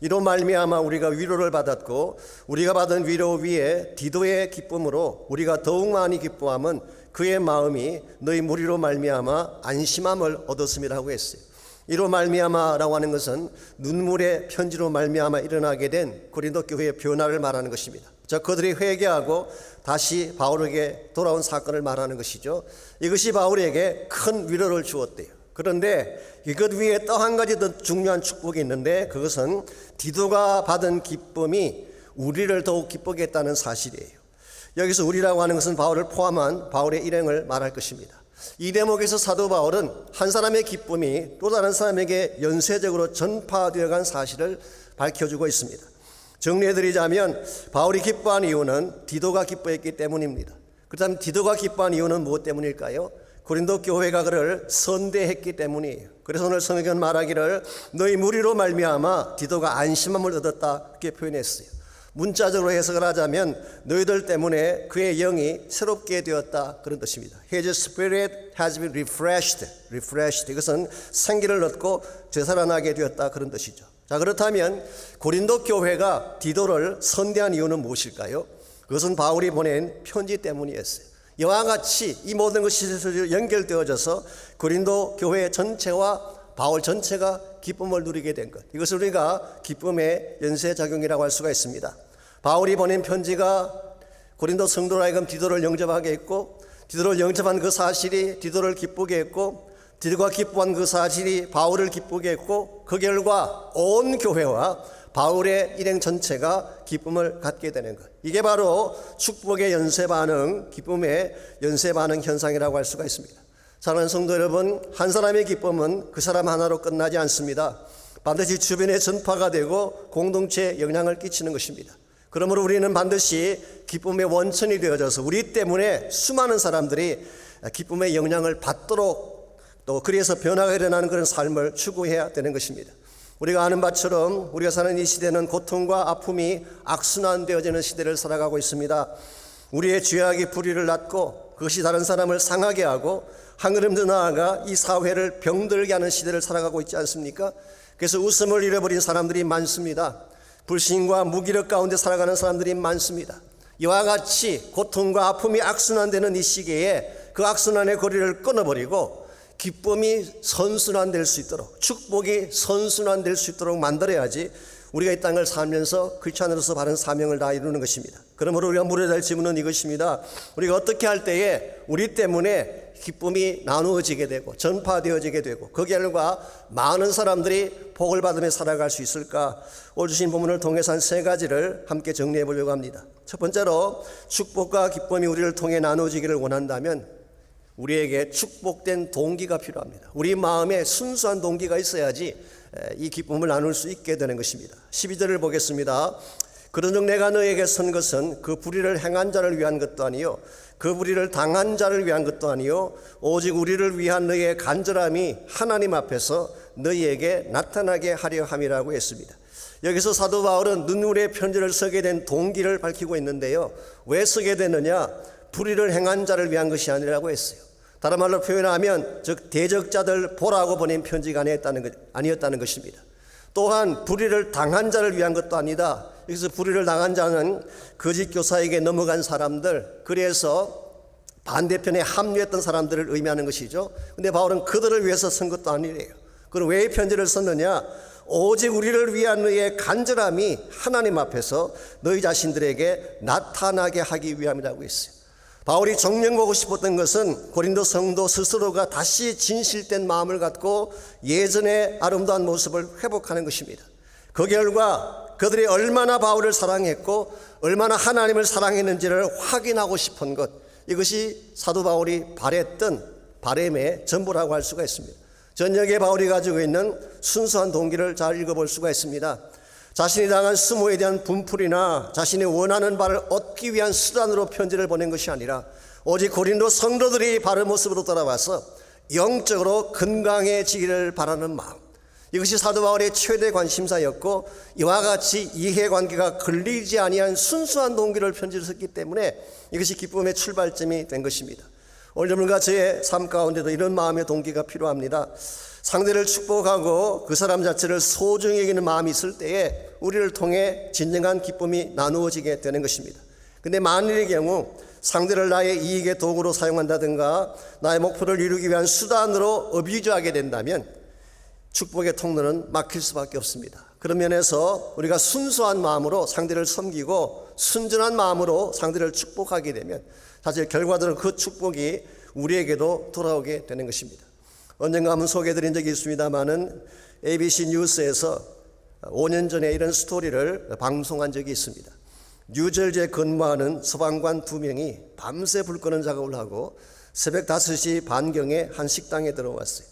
이로 말미암아 우리가 위로를 받았고 우리가 받은 위로 위에 디도의 기쁨으로 우리가 더욱 많이 기뻐함은 그의 마음이 너희 무리로 말미암아 안심함을 얻었음이라고 했어요. 이로 말미암아라고 하는 것은 눈물의 편지로 말미암아 일어나게 된 고린도 교회의 변화를 말하는 것입니다. 그들이 회개하고 다시 바울에게 돌아온 사건을 말하는 것이죠. 이것이 바울에게 큰 위로를 주었대요. 그런데 이것 위에 또 한 가지 더 중요한 축복이 있는데 그것은 디도가 받은 기쁨이 우리를 더욱 기쁘게 했다는 사실이에요. 여기서 우리라고 하는 것은 바울을 포함한 바울의 일행을 말할 것입니다. 이 대목에서 사도 바울은 한 사람의 기쁨이 또 다른 사람에게 연쇄적으로 전파되어 간 사실을 밝혀주고 있습니다. 정리해드리자면 바울이 기뻐한 이유는 디도가 기뻐했기 때문입니다. 그렇다면 디도가 기뻐한 이유는 무엇 때문일까요? 고린도 교회가 그를 선대했기 때문이에요. 그래서 오늘 성경은 말하기를 너희 무리로 말미암아 디도가 안심함을 얻었다 이렇게 표현했어요. 문자적으로 해석을 하자면 너희들 때문에 그의 영이 새롭게 되었다 그런 뜻입니다. His spirit has been refreshed. 이것은 생기를 얻고 되살아나게 되었다 그런 뜻이죠. 자, 그렇다면 고린도 교회가 디도를 선대한 이유는 무엇일까요? 그것은 바울이 보낸 편지 때문이었어요. 이와 같이 이 모든 것이 연결되어져서 고린도 교회 전체와 바울 전체가 기쁨을 누리게 된 것, 이것을 우리가 기쁨의 연쇄작용이라고 할 수가 있습니다. 바울이 보낸 편지가 고린도 성도로 하여금 디도를 영접하게 했고, 디도를 영접한 그 사실이 디도를 기쁘게 했고, 디도가 기뻐한 그 사실이 바울을 기쁘게 했고, 그 결과 온 교회와 바울의 일행 전체가 기쁨을 갖게 되는 것, 이게 바로 축복의 연쇄반응, 기쁨의 연쇄반응 현상이라고 할 수가 있습니다. 사랑하는 성도 여러분, 한 사람의 기쁨은 그 사람 하나로 끝나지 않습니다. 반드시 주변에 전파가 되고 공동체에 영향을 끼치는 것입니다. 그러므로 우리는 반드시 기쁨의 원천이 되어져서 우리 때문에 수많은 사람들이 기쁨의 영향을 받도록, 또 그래서 변화가 일어나는 그런 삶을 추구해야 되는 것입니다. 우리가 아는 바처럼 우리가 사는 이 시대는 고통과 아픔이 악순환되어지는 시대를 살아가고 있습니다. 우리의 죄악이 불의를 낳고 그것이 다른 사람을 상하게 하고 한 걸음 더 나아가 이 사회를 병들게 하는 시대를 살아가고 있지 않습니까? 그래서 웃음을 잃어버린 사람들이 많습니다. 불신과 무기력 가운데 살아가는 사람들이 많습니다. 이와 같이 고통과 아픔이 악순환되는 이 시기에 그 악순환의 고리를 끊어버리고 기쁨이 선순환될 수 있도록, 축복이 선순환될 수 있도록 만들어야지 우리가 이 땅을 살면서 크리스찬으로서 바른 사명을 다 이루는 것입니다. 그러므로 우리가 물어야 될 질문은 이것입니다. 우리가 어떻게 할 때에 우리 때문에 기쁨이 나누어지게 되고 전파되어지게 되고 그 결과 많은 사람들이 복을 받으며 살아갈 수 있을까? 오늘 주신 본문을 통해서 한 세 가지를 함께 정리해 보려고 합니다. 첫 번째로, 축복과 기쁨이 우리를 통해 나누어지기를 원한다면 우리에게 축복된 동기가 필요합니다. 우리 마음에 순수한 동기가 있어야지 이 기쁨을 나눌 수 있게 되는 것입니다. 12절을 보겠습니다. 그런즉 내가 너에게 선 것은 그 불의를 행한 자를 위한 것도 아니요 그 불의를 당한 자를 위한 것도 아니요 오직 우리를 위한 너희의 간절함이 하나님 앞에서 너희에게 나타나게 하려 함이라고 했습니다. 여기서 사도 바울은 눈물의 편지를 쓰게 된 동기를 밝히고 있는데요, 왜 쓰게 되느냐? 불의를 행한 자를 위한 것이 아니라고 했어요. 다른 말로 표현하면 즉 대적자들 보라고 보낸 편지가 아니었다는 것입니다. 또한 불의를 당한 자를 위한 것도 아니다. 여기서 불의를 당한 자는 거짓 교사에게 넘어간 사람들, 그래서 반대편에 합류했던 사람들을 의미하는 것이죠. 근데 바울은 그들을 위해서 쓴 것도 아니래요. 그럼 왜 이 편지를 썼느냐? 오직 우리를 위한 너희의 간절함이 하나님 앞에서 너희 자신들에게 나타나게 하기 위함이라고 했어요. 바울이 정령보고 싶었던 것은 고린도 성도 스스로가 다시 진실된 마음을 갖고 예전의 아름다운 모습을 회복하는 것입니다. 그 결과 그들이 얼마나 바울을 사랑했고 얼마나 하나님을 사랑했는지를 확인하고 싶은 것, 이것이 사도 바울이 바랬던 바람의 전부라고 할 수가 있습니다. 전역에 바울이 가지고 있는 순수한 동기를 잘 읽어볼 수가 있습니다. 자신이 당한 수모에 대한 분풀이나 자신이 원하는 바를 얻기 위한 수단으로 편지를 보낸 것이 아니라 오직 고린도 성도들이 바른 모습으로 돌아와서 영적으로 건강해지기를 바라는 마음, 이것이 사도 바울의 최대 관심사였고 이와 같이 이해관계가 걸리지 아니한 순수한 동기를 편지를 썼기 때문에 이것이 기쁨의 출발점이 된 것입니다. 오늘 여러분과 저의 삶 가운데도 이런 마음의 동기가 필요합니다. 상대를 축복하고 그 사람 자체를 소중히 여기는 마음이 있을 때에 우리를 통해 진정한 기쁨이 나누어지게 되는 것입니다. 근데 만일의 경우 상대를 나의 이익의 도구로 사용한다든가 나의 목표를 이루기 위한 수단으로 어뷰즈하게 된다면 축복의 통로는 막힐 수밖에 없습니다. 그런 면에서 우리가 순수한 마음으로 상대를 섬기고 순전한 마음으로 상대를 축복하게 되면 사실 결과적으로 그 축복이 우리에게도 돌아오게 되는 것입니다. 언젠가 한번 소개해드린 적이 있습니다마는 ABC 뉴스에서 5년 전에 이런 스토리를 방송한 적이 있습니다. 뉴저지에 근무하는 소방관 2명이 밤새 불 끄는 작업을 하고 새벽 5시 반경에 한 식당에 들어왔어요.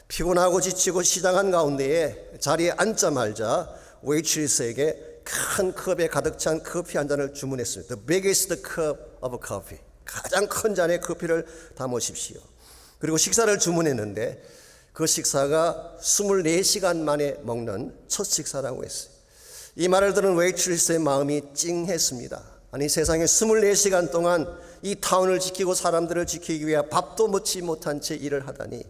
피곤하고 지치고 시장한 가운데에 자리에 앉자마자 웨이트리스에게 큰 컵에 가득 찬 커피 한 잔을 주문했습니다. The biggest cup of coffee. 가장 큰 잔의 커피를 담으십시오. 그리고 식사를 주문했는데 그 식사가 24시간 만에 먹는 첫 식사라고 했어요. 이 말을 들은 웨이트리스의 마음이 찡했습니다. 아니, 세상에 24시간 동안 이 타운을 지키고 사람들을 지키기 위해 밥도 먹지 못한 채 일을 하다니.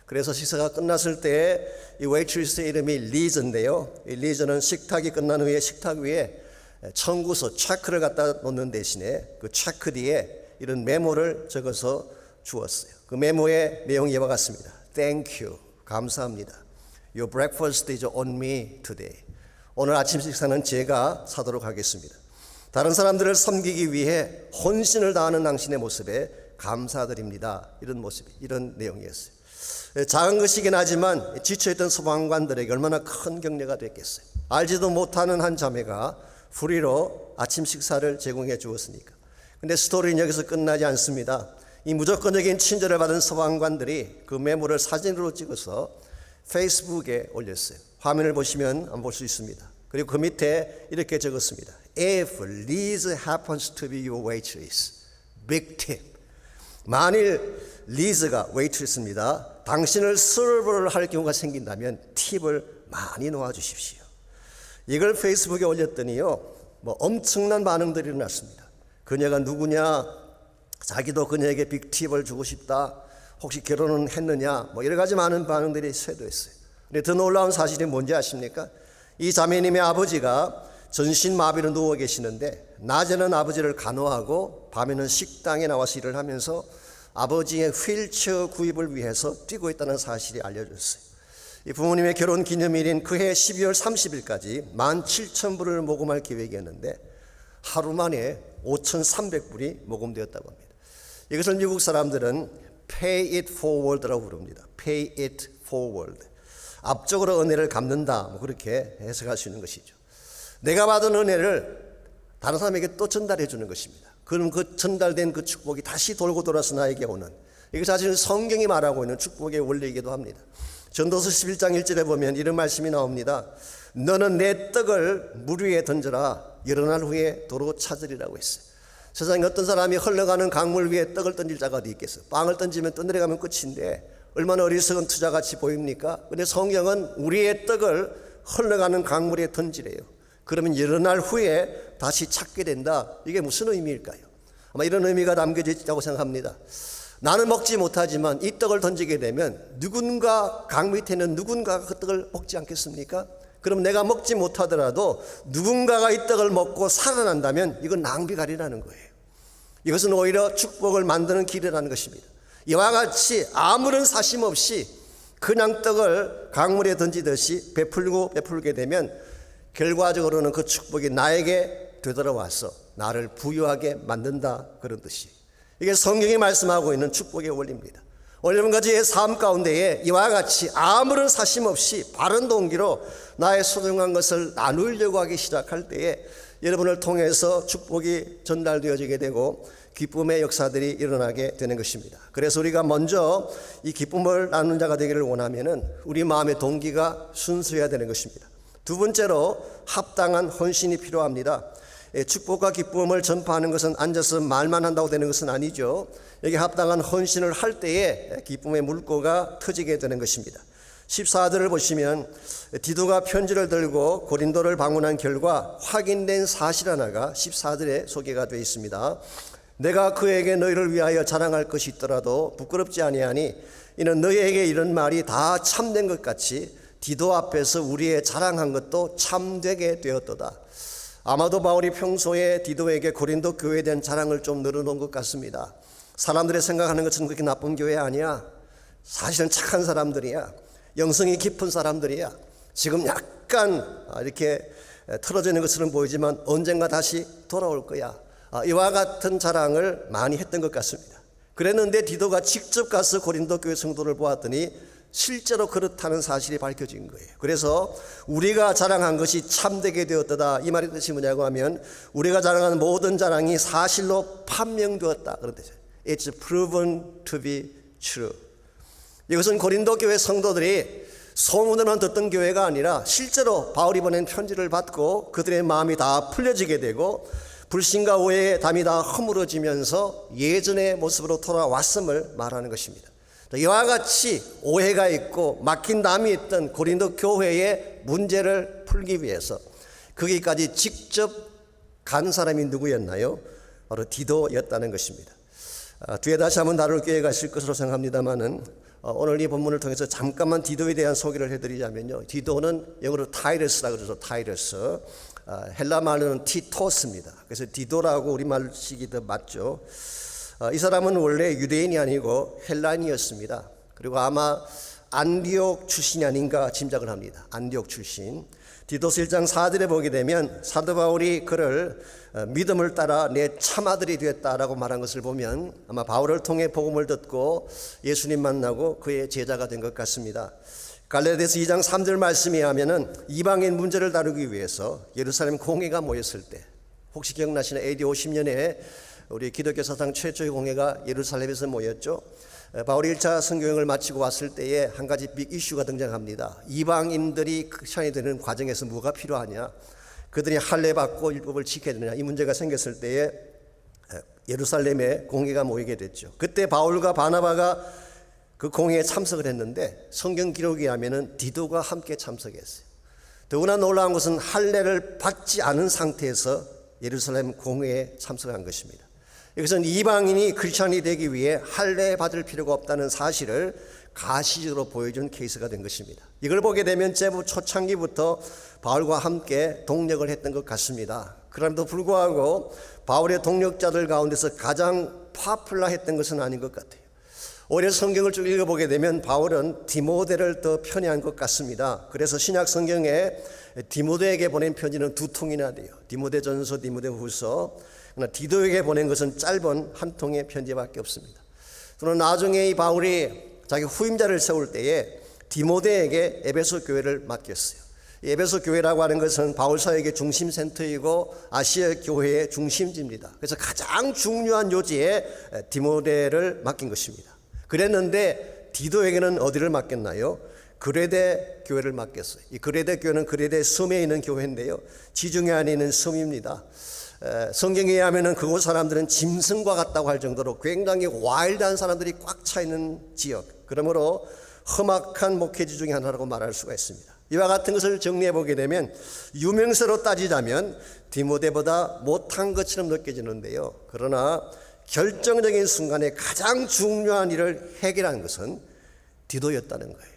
그래서 식사가 끝났을 때 이 웨이트리스의 이름이 리즈인데요. 이 리즈는 식탁이 끝난 후에 식탁 위에 청구서 체크를 갖다 놓는 대신에 그 체크 뒤에 이런 메모를 적어서 주었어요. 그 메모의 내용이 이와 같습니다. Thank you. 감사합니다. Your breakfast is on me today. 오늘 아침 식사는 제가 사도록 하겠습니다. 다른 사람들을 섬기기 위해 혼신을 다하는 당신의 모습에 감사드립니다. 이런 모습, 이런 내용이었어요. 작은 것이긴 하지만 지쳐있던 소방관들에게 얼마나 큰 격려가 됐겠어요. 알지도 못하는 한 자매가 프리로 아침 식사를 제공해 주었으니까. 근데 스토리는 여기서 끝나지 않습니다. 이 무조건적인 친절을 받은 소방관들이 그 메모를 사진으로 찍어서 페이스북에 올렸어요. 화면을 보시면 볼 수 있습니다. 그리고 그 밑에 이렇게 적었습니다. If Liz happens to be your waitress, big tip. 만일 리즈가 웨이트리스입니다. 당신을 서브를 할 경우가 생긴다면 팁을 많이 놓아주십시오. 이걸 페이스북에 올렸더니요, 엄청난 반응들이 일어났습니다. 그녀가 누구냐, 자기도 그녀에게 빅팁을 주고 싶다, 혹시 결혼은 했느냐, 여러 가지 많은 반응들이 쇄도했어요. 근데 더 놀라운 사실이 뭔지 아십니까? 이 자매님의 아버지가 전신마비로 누워 계시는데 낮에는 아버지를 간호하고 밤에는 식당에 나와서 일을 하면서 아버지의 휠체어 구입을 위해서 뛰고 있다는 사실이 알려졌어요. 이 부모님의 결혼 기념일인 그해 12월 30일까지 17,000불을 모금할 계획이었는데 하루 만에 5,300불이 모금되었다고 합니다. 이것을 미국 사람들은 pay it forward라고 부릅니다. pay it forward. 앞쪽으로 은혜를 갚는다, 그렇게 해석할 수 있는 것이죠. 내가 받은 은혜를 다른 사람에게 또 전달해 주는 것입니다. 그럼 그 전달된 그 축복이 다시 돌고 돌아서 나에게 오는, 이게 사실은 성경이 말하고 있는 축복의 원리이기도 합니다. 전도서 11장 1절에 보면 이런 말씀이 나옵니다. 너는 내 떡을 물 위에 던져라, 여러 날 후에 도로 찾으리라고 했어요. 세상에 어떤 사람이 흘러가는 강물 위에 떡을 던질 자가 어디 있겠어요? 빵을 던지면 떠내려가면 끝인데 얼마나 어리석은 투자같이 보입니까? 그런데 성경은 우리의 떡을 흘러가는 강물에 던지래요. 그러면 여러 날 후에 다시 찾게 된다. 이게 무슨 의미일까요? 아마 이런 의미가 담겨져 있다고 생각합니다. 나는 먹지 못하지만 이 떡을 던지게 되면 누군가, 강 밑에 있는 누군가가 그 떡을 먹지 않겠습니까? 그럼 내가 먹지 못하더라도 누군가가 이 떡을 먹고 살아난다면 이건 낭비가 아니라는 거예요. 이것은 오히려 축복을 만드는 길이라는 것입니다. 이와 같이 아무런 사심 없이 그냥 떡을 강물에 던지듯이 베풀게 되면 결과적으로는 그 축복이 나에게 되돌아와서 나를 부유하게 만든다, 그런 뜻이. 이게 성경이 말씀하고 있는 축복의 원리입니다. 여러분까지의 삶 가운데에 이와 같이 아무런 사심 없이 바른 동기로 나의 소중한 것을 나누려고 하기 시작할 때에 여러분을 통해서 축복이 전달되어지게 되고 기쁨의 역사들이 일어나게 되는 것입니다. 그래서 우리가 먼저 이 기쁨을 나누는 자가 되기를 원하면은 우리 마음의 동기가 순수해야 되는 것입니다. 두 번째로 합당한 헌신이 필요합니다. 축복과 기쁨을 전파하는 것은 앉아서 말만 한다고 되는 것은 아니죠. 여기 합당한 헌신을 할 때에 기쁨의 물꼬가 터지게 되는 것입니다. 14절을 보시면 디도가 편지를 들고 고린도를 방문한 결과 확인된 사실 하나가 14절에 소개가 되어 있습니다. 내가 그에게 너희를 위하여 자랑할 것이 있더라도 부끄럽지 아니하니 이는 너희에게 이런 말이 다 참된 것 같이 디도 앞에서 우리의 자랑한 것도 참되게 되었도다. 아마도 바울이 평소에 디도에게 고린도 교회에 대한 자랑을 좀 늘어놓은 것 같습니다. 사람들이 생각하는 것은 그렇게 나쁜 교회 아니야. 사실은 착한 사람들이야. 영성이 깊은 사람들이야. 지금 약간 이렇게 틀어지는 것처럼 보이지만 언젠가 다시 돌아올 거야. 이와 같은 자랑을 많이 했던 것 같습니다. 그랬는데 디도가 직접 가서 고린도 교회 성도를 보았더니 실제로 그렇다는 사실이 밝혀진 거예요. 그래서 우리가 자랑한 것이 참되게 되었다. 이 말의 뜻이 뭐냐고 하면 우리가 자랑하는 모든 자랑이 사실로 판명되었다, 그런 뜻이에요. It's proven to be true. 이것은 고린도 교회 성도들이 소문으로만 듣던 교회가 아니라 실제로 바울이 보낸 편지를 받고 그들의 마음이 다 풀려지게 되고 불신과 오해의 담이 다 허물어지면서 예전의 모습으로 돌아왔음을 말하는 것입니다. 이와 같이 오해가 있고 막힌 담이 있던 고린도 교회의 문제를 풀기 위해서 거기까지 직접 간 사람이 누구였나요? 바로 디도였다는 것입니다. 뒤에 다시 한번 다룰 기회가 있을 것으로 생각합니다만은 오늘 이 본문을 통해서 잠깐만 디도에 대한 소개를 해드리자면요. 디도는 영어로 타이러스라고 그러죠. 타이러스. 헬라 말로는 티토스입니다. 그래서 디도라고 우리말식이 더 맞죠. 이 사람은 원래 유대인이 아니고 헬라인이었습니다. 그리고 아마 안디옥 출신이 아닌가 짐작을 합니다. 안디옥 출신. 디도서 1장 4절에 보게 되면 사도 바울이 그를 믿음을 따라 내 참아들이 되었다라고 말한 것을 보면 아마 바울을 통해 복음을 듣고 예수님 만나고 그의 제자가 된 것 같습니다. 갈라디아서 2장 3절 말씀에 하면은 이방인 문제를 다루기 위해서 예루살렘 공회가 모였을 때, 혹시 기억나시나요? AD 50년에 우리 기독교 사상 최초의 공회가 예루살렘에서 모였죠. 바울이 1차 선교행을 마치고 왔을 때에 한 가지 빅 이슈가 등장합니다. 이방인들이 크리스천이 되는 과정에서 뭐가 필요하냐, 그들이 할례 받고 율법을 지켜야 되느냐, 이 문제가 생겼을 때에 예루살렘에 공회가 모이게 됐죠. 그때 바울과 바나바가 그 공회에 참석을 했는데 성경 기록에 하면은 디도가 함께 참석했어요. 더구나 놀라운 것은 할례를 받지 않은 상태에서 예루살렘 공회에 참석한 것입니다. 이것은 이방인이 크리스천이 되기 위해 할례 받을 필요가 없다는 사실을 가시적으로 보여준 케이스가 된 것입니다. 이걸 보게 되면 제부 초창기부터 바울과 함께 동력을 했던 것 같습니다. 그럼에도 불구하고 바울의 동력자들 가운데서 가장 파퓰러했던 것은 아닌 것 같아요. 오히려 성경을 쭉 읽어보게 되면 바울은 디모데를 더 편애한 것 같습니다. 그래서 신약 성경에 디모데에게 보낸 편지는 두 통이나 돼요. 디모데전서, 디모데후서. 그러나 디도에게 보낸 것은 짧은 한 통의 편지밖에 없습니다. 그러나 나중에 이 바울이 자기 후임자를 세울 때에 디모데에게 에베소 교회를 맡겼어요. 이 에베소 교회라고 하는 것은 바울 사역의 중심 센터이고 아시아 교회의 중심지입니다. 그래서 가장 중요한 요지에 디모데를 맡긴 것입니다. 그랬는데 디도에게는 어디를 맡겼나요? 그레데 교회를 맡겼어요. 이 그레데 교회는 그레데 섬에 있는 교회인데요, 지중해 안에 있는 섬입니다. 성경에 의하면 그곳 사람들은 짐승과 같다고 할 정도로 굉장히 와일드한 사람들이 꽉 차 있는 지역, 그러므로 험악한 목회지 중에 하나라고 말할 수가 있습니다. 이와 같은 것을 정리해 보게 되면 유명세로 따지자면 디모데보다 못한 것처럼 느껴지는데요, 그러나 결정적인 순간에 가장 중요한 일을 해결한 것은 디도였다는 거예요.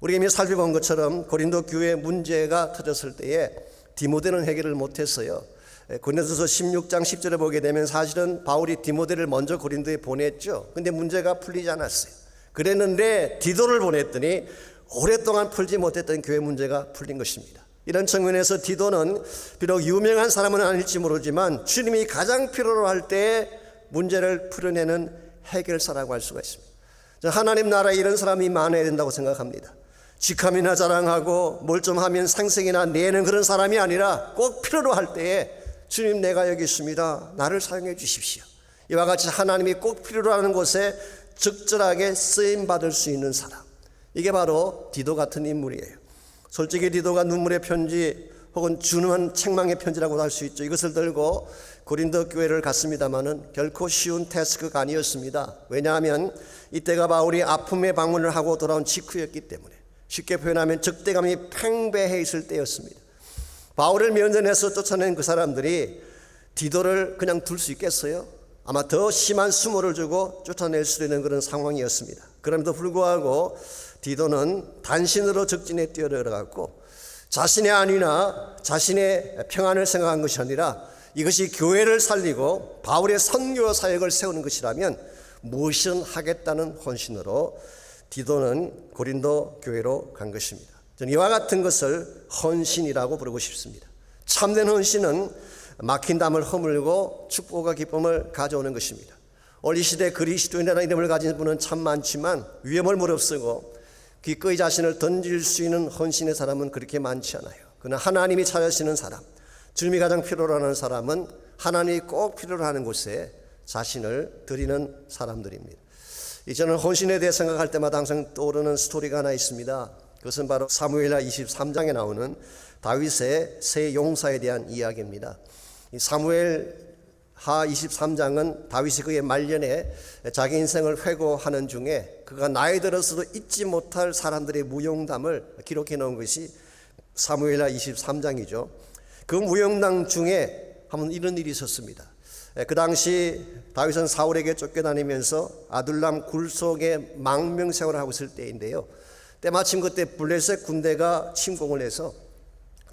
우리가 이미 살펴본 것처럼 고린도 교회 문제가 터졌을 때에 디모데는 해결을 못했어요. 고린도서 16장 10절에 보게 되면 사실은 바울이 디모데를 먼저 고린도에 보냈죠. 근데 문제가 풀리지 않았어요. 그랬는데 디도를 보냈더니 오랫동안 풀지 못했던 교회 문제가 풀린 것입니다. 이런 측면에서 디도는 비록 유명한 사람은 아닐지 모르지만 주님이 가장 필요로 할 때 문제를 풀어내는 해결사라고 할 수가 있습니다. 하나님 나라에 이런 사람이 많아야 된다고 생각합니다. 직함이나 자랑하고 뭘 좀 하면 상승이나 내는 그런 사람이 아니라 꼭 필요로 할 때에 주님, 내가 여기 있습니다, 나를 사용해 주십시오. 이와 같이 하나님이 꼭 필요로 하는 곳에 적절하게 쓰임받을 수 있는 사람, 이게 바로 디도 같은 인물이에요. 솔직히 디도가 눈물의 편지 혹은 준한 책망의 편지라고 할 수 있죠. 이것을 들고 고린도 교회를 갔습니다마는 결코 쉬운 태스크가 아니었습니다. 왜냐하면 이때가 바울이 아픔의 방문을 하고 돌아온 직후였기 때문에, 쉽게 표현하면 적대감이 팽배해 있을 때였습니다. 바울을 면전에서 쫓아낸 그 사람들이 디도를 그냥 둘 수 있겠어요? 아마 더 심한 수모를 주고 쫓아낼 수 있는 그런 상황이었습니다. 그럼에도 불구하고 디도는 단신으로 적진에 뛰어들어갔고 자신의 안위나 자신의 평안을 생각한 것이 아니라 이것이 교회를 살리고 바울의 선교 사역을 세우는 것이라면 무엇이든 하겠다는 헌신으로 디도는 고린도 교회로 간 것입니다. 저는 이와 같은 것을 헌신이라고 부르고 싶습니다. 참된 헌신은 막힌 담을 허물고 축복과 기쁨을 가져오는 것입니다. 오늘 이 시대 그리스도인이라는 이름을 가진 분은 참 많지만 위험을 무릅쓰고 기꺼이 자신을 던질 수 있는 헌신의 사람은 그렇게 많지 않아요. 그러나 하나님이 찾으시는 사람, 주님이 가장 필요로 하는 사람은 하나님이 꼭 필요로 하는 곳에 자신을 드리는 사람들입니다. 저는 헌신에 대해 생각할 때마다 항상 떠오르는 스토리가 하나 있습니다. 그것은 바로 사무엘하 23장에 나오는 다윗의 세 용사에 대한 이야기입니다. 이 사무엘하 23장은 다윗이 그의 말년에 자기 인생을 회고하는 중에 그가 나이 들어서도 잊지 못할 사람들의 무용담을 기록해 놓은 것이 사무엘하 23장이죠. 그 무용담 중에 한번 이런 일이 있었습니다. 그 당시 다윗은 사울에게 쫓겨다니면서 아둘람 굴 속에 망명생활을 하고 있을 때인데요. 때마침 그때 블레셋 군대가 침공을 해서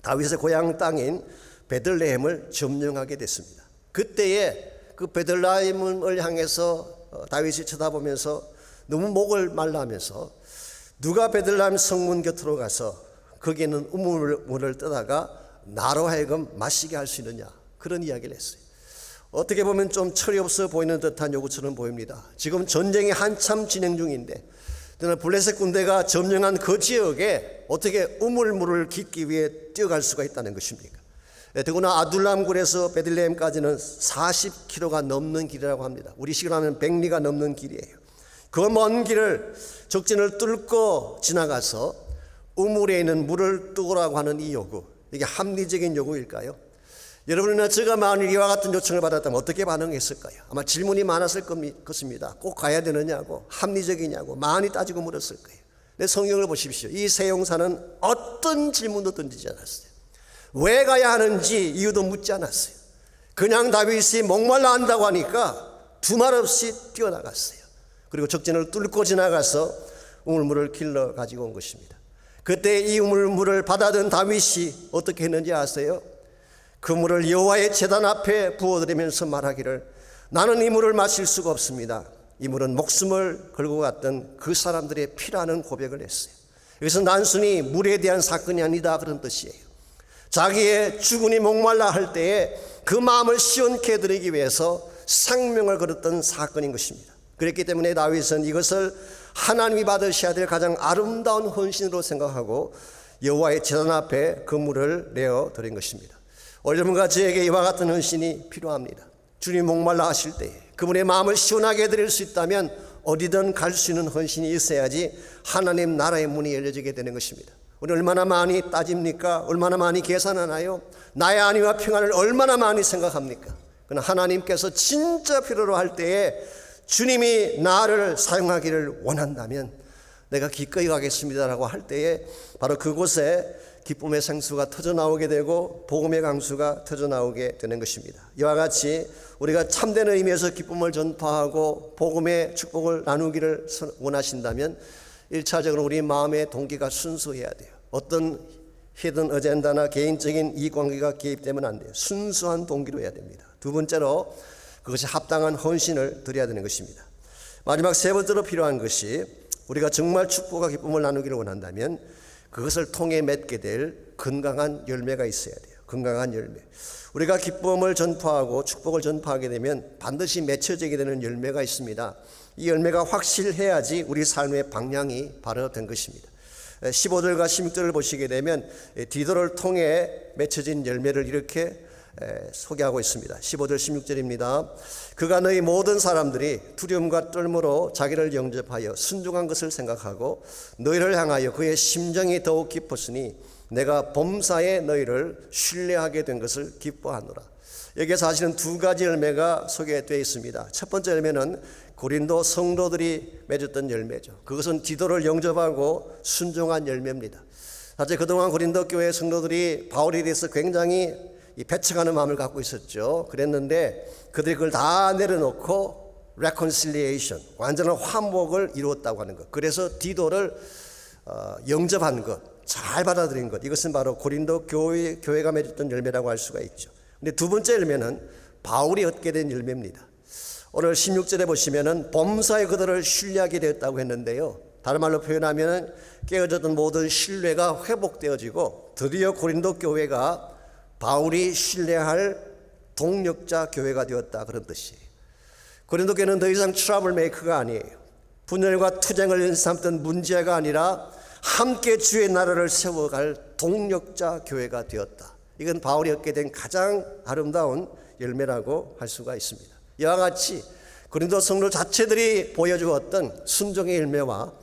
다윗의 고향 땅인 베들레헴을 점령하게 됐습니다. 그때에 그 베들레헴을 향해서 다윗이 쳐다보면서 너무 목을 말라하면서 누가 베들레헴 성문 곁으로 가서 거기에는 우물을 떠다가 나로 하여금 마시게 할 수 있느냐, 그런 이야기를 했어요. 어떻게 보면 좀 철이 없어 보이는 듯한 요구처럼 보입니다. 지금 전쟁이 한참 진행 중인데 블레셋 군대가 점령한 그 지역에 어떻게 우물물을 깃기 위해 뛰어갈 수가 있다는 것입니까? 더구나 아둘람굴에서 베들레헴까지는 40km가 넘는 길이라고 합니다. 우리 시기로 하면 100리가 넘는 길이에요. 그 먼 길을 적진을 뚫고 지나가서 우물에 있는 물을 뜨거라고 하는 이 요구, 이게 합리적인 요구일까요? 여러분이나 제가 만일 이와 같은 요청을 받았다면 어떻게 반응했을까요? 아마 질문이 많았을 것입니다. 꼭 가야 되느냐고, 합리적이냐고 많이 따지고 물었을 거예요. 근데 성경을 보십시오. 이 세 용사는 어떤 질문도 던지지 않았어요. 왜 가야 하는지 이유도 묻지 않았어요. 그냥 다윗이 목말라 한다고 하니까 두말 없이 뛰어나갔어요. 그리고 적진을 뚫고 지나가서 우물물을 길러 가지고 온 것입니다. 그때 이 우물물을 받아든 다윗이 어떻게 했는지 아세요? 그 물을 여호와의 제단 앞에 부어드리면서 말하기를, 나는 이 물을 마실 수가 없습니다. 이 물은 목숨을 걸고 갔던 그 사람들의 피라는 고백을 했어요. 여기서 단순히 물에 대한 사건이 아니다, 그런 뜻이에요. 자기의 죽으니 목말라 할 때에 그 마음을 시원케 해드리기 위해서 생명을 걸었던 사건인 것입니다. 그렇기 때문에 다윗은 이것을 하나님이 받으셔야 될 가장 아름다운 헌신으로 생각하고 여호와의 제단 앞에 그 물을 내어 드린 것입니다. 여러분과 저에게 이와 같은 헌신이 필요합니다. 주님 목말라 하실 때 그분의 마음을 시원하게 해드릴 수 있다면 어디든 갈 수 있는 헌신이 있어야지 하나님 나라의 문이 열려지게 되는 것입니다. 우리 얼마나 많이 따집니까? 얼마나 많이 계산하나요? 나의 안위와 평안을 얼마나 많이 생각합니까? 그러나 하나님께서 진짜 필요로 할 때에 주님이 나를 사용하기를 원한다면 내가 기꺼이 가겠습니다라고 할 때에 바로 그곳에 기쁨의 생수가 터져나오게 되고 복음의 강수가 터져나오게 되는 것입니다. 이와 같이 우리가 참된 의미에서 기쁨을 전파하고 복음의 축복을 나누기를 원하신다면 1차적으로 우리 마음의 동기가 순수해야 돼요. 어떤 히든 어젠다나 개인적인 이익관계가 개입되면 안 돼요. 순수한 동기로 해야 됩니다. 두 번째로 그것이 합당한 헌신을 드려야 되는 것입니다. 마지막 세 번째로 필요한 것이 우리가 정말 축복과 기쁨을 나누기를 원한다면 그것을 통해 맺게 될 건강한 열매가 있어야 돼요. 건강한 열매. 우리가 기쁨을 전파하고 축복을 전파하게 되면 반드시 맺혀지게 되는 열매가 있습니다. 이 열매가 확실해야지 우리 삶의 방향이 바로 된 것입니다. 15절과 16절을 보시게 되면 디도를 통해 맺혀진 열매를 이렇게 소개하고 있습니다. 15절 16절입니다. 그가 너희 모든 사람들이 두려움과 떨므로 자기를 영접하여 순종한 것을 생각하고 너희를 향하여 그의 심정이 더욱 깊었으니 내가 범사에 너희를 신뢰하게 된 것을 기뻐하노라. 여기에 사실은 두 가지 열매가 소개되어 있습니다. 첫 번째 열매는 고린도 성도들이 맺었던 열매죠. 그것은 디도를 영접하고 순종한 열매입니다. 사실 그동안 고린도 교회 성도들이 바울에 대해서 굉장히 배척하는 마음을 갖고 있었죠. 그랬는데 그들이 그걸 다 내려놓고 reconciliation, 완전한 화목을 이루었다고 하는 것. 그래서 디도를 영접한 것, 잘 받아들인 것. 이것은 바로 고린도 교회가 맺었던 열매라고 할 수가 있죠. 근데 두 번째 열매는 바울이 얻게 된 열매입니다. 오늘 16절에 보시면은 범사에 그들을 신뢰하게 되었다고 했는데요. 다른 말로 표현하면 깨어졌던 모든 신뢰가 회복되어지고 드디어 고린도 교회가 바울이 신뢰할 동력자 교회가 되었다, 그런 뜻이에요. 고린도 교회는 더 이상 트러블 메이커가 아니에요. 분열과 투쟁을 일삼던 문제가 아니라 함께 주의 나라를 세워갈 동력자 교회가 되었다. 이건 바울이 얻게 된 가장 아름다운 열매라고 할 수가 있습니다. 이와 같이 고린도 성도 자체들이 보여주었던 순종의 열매와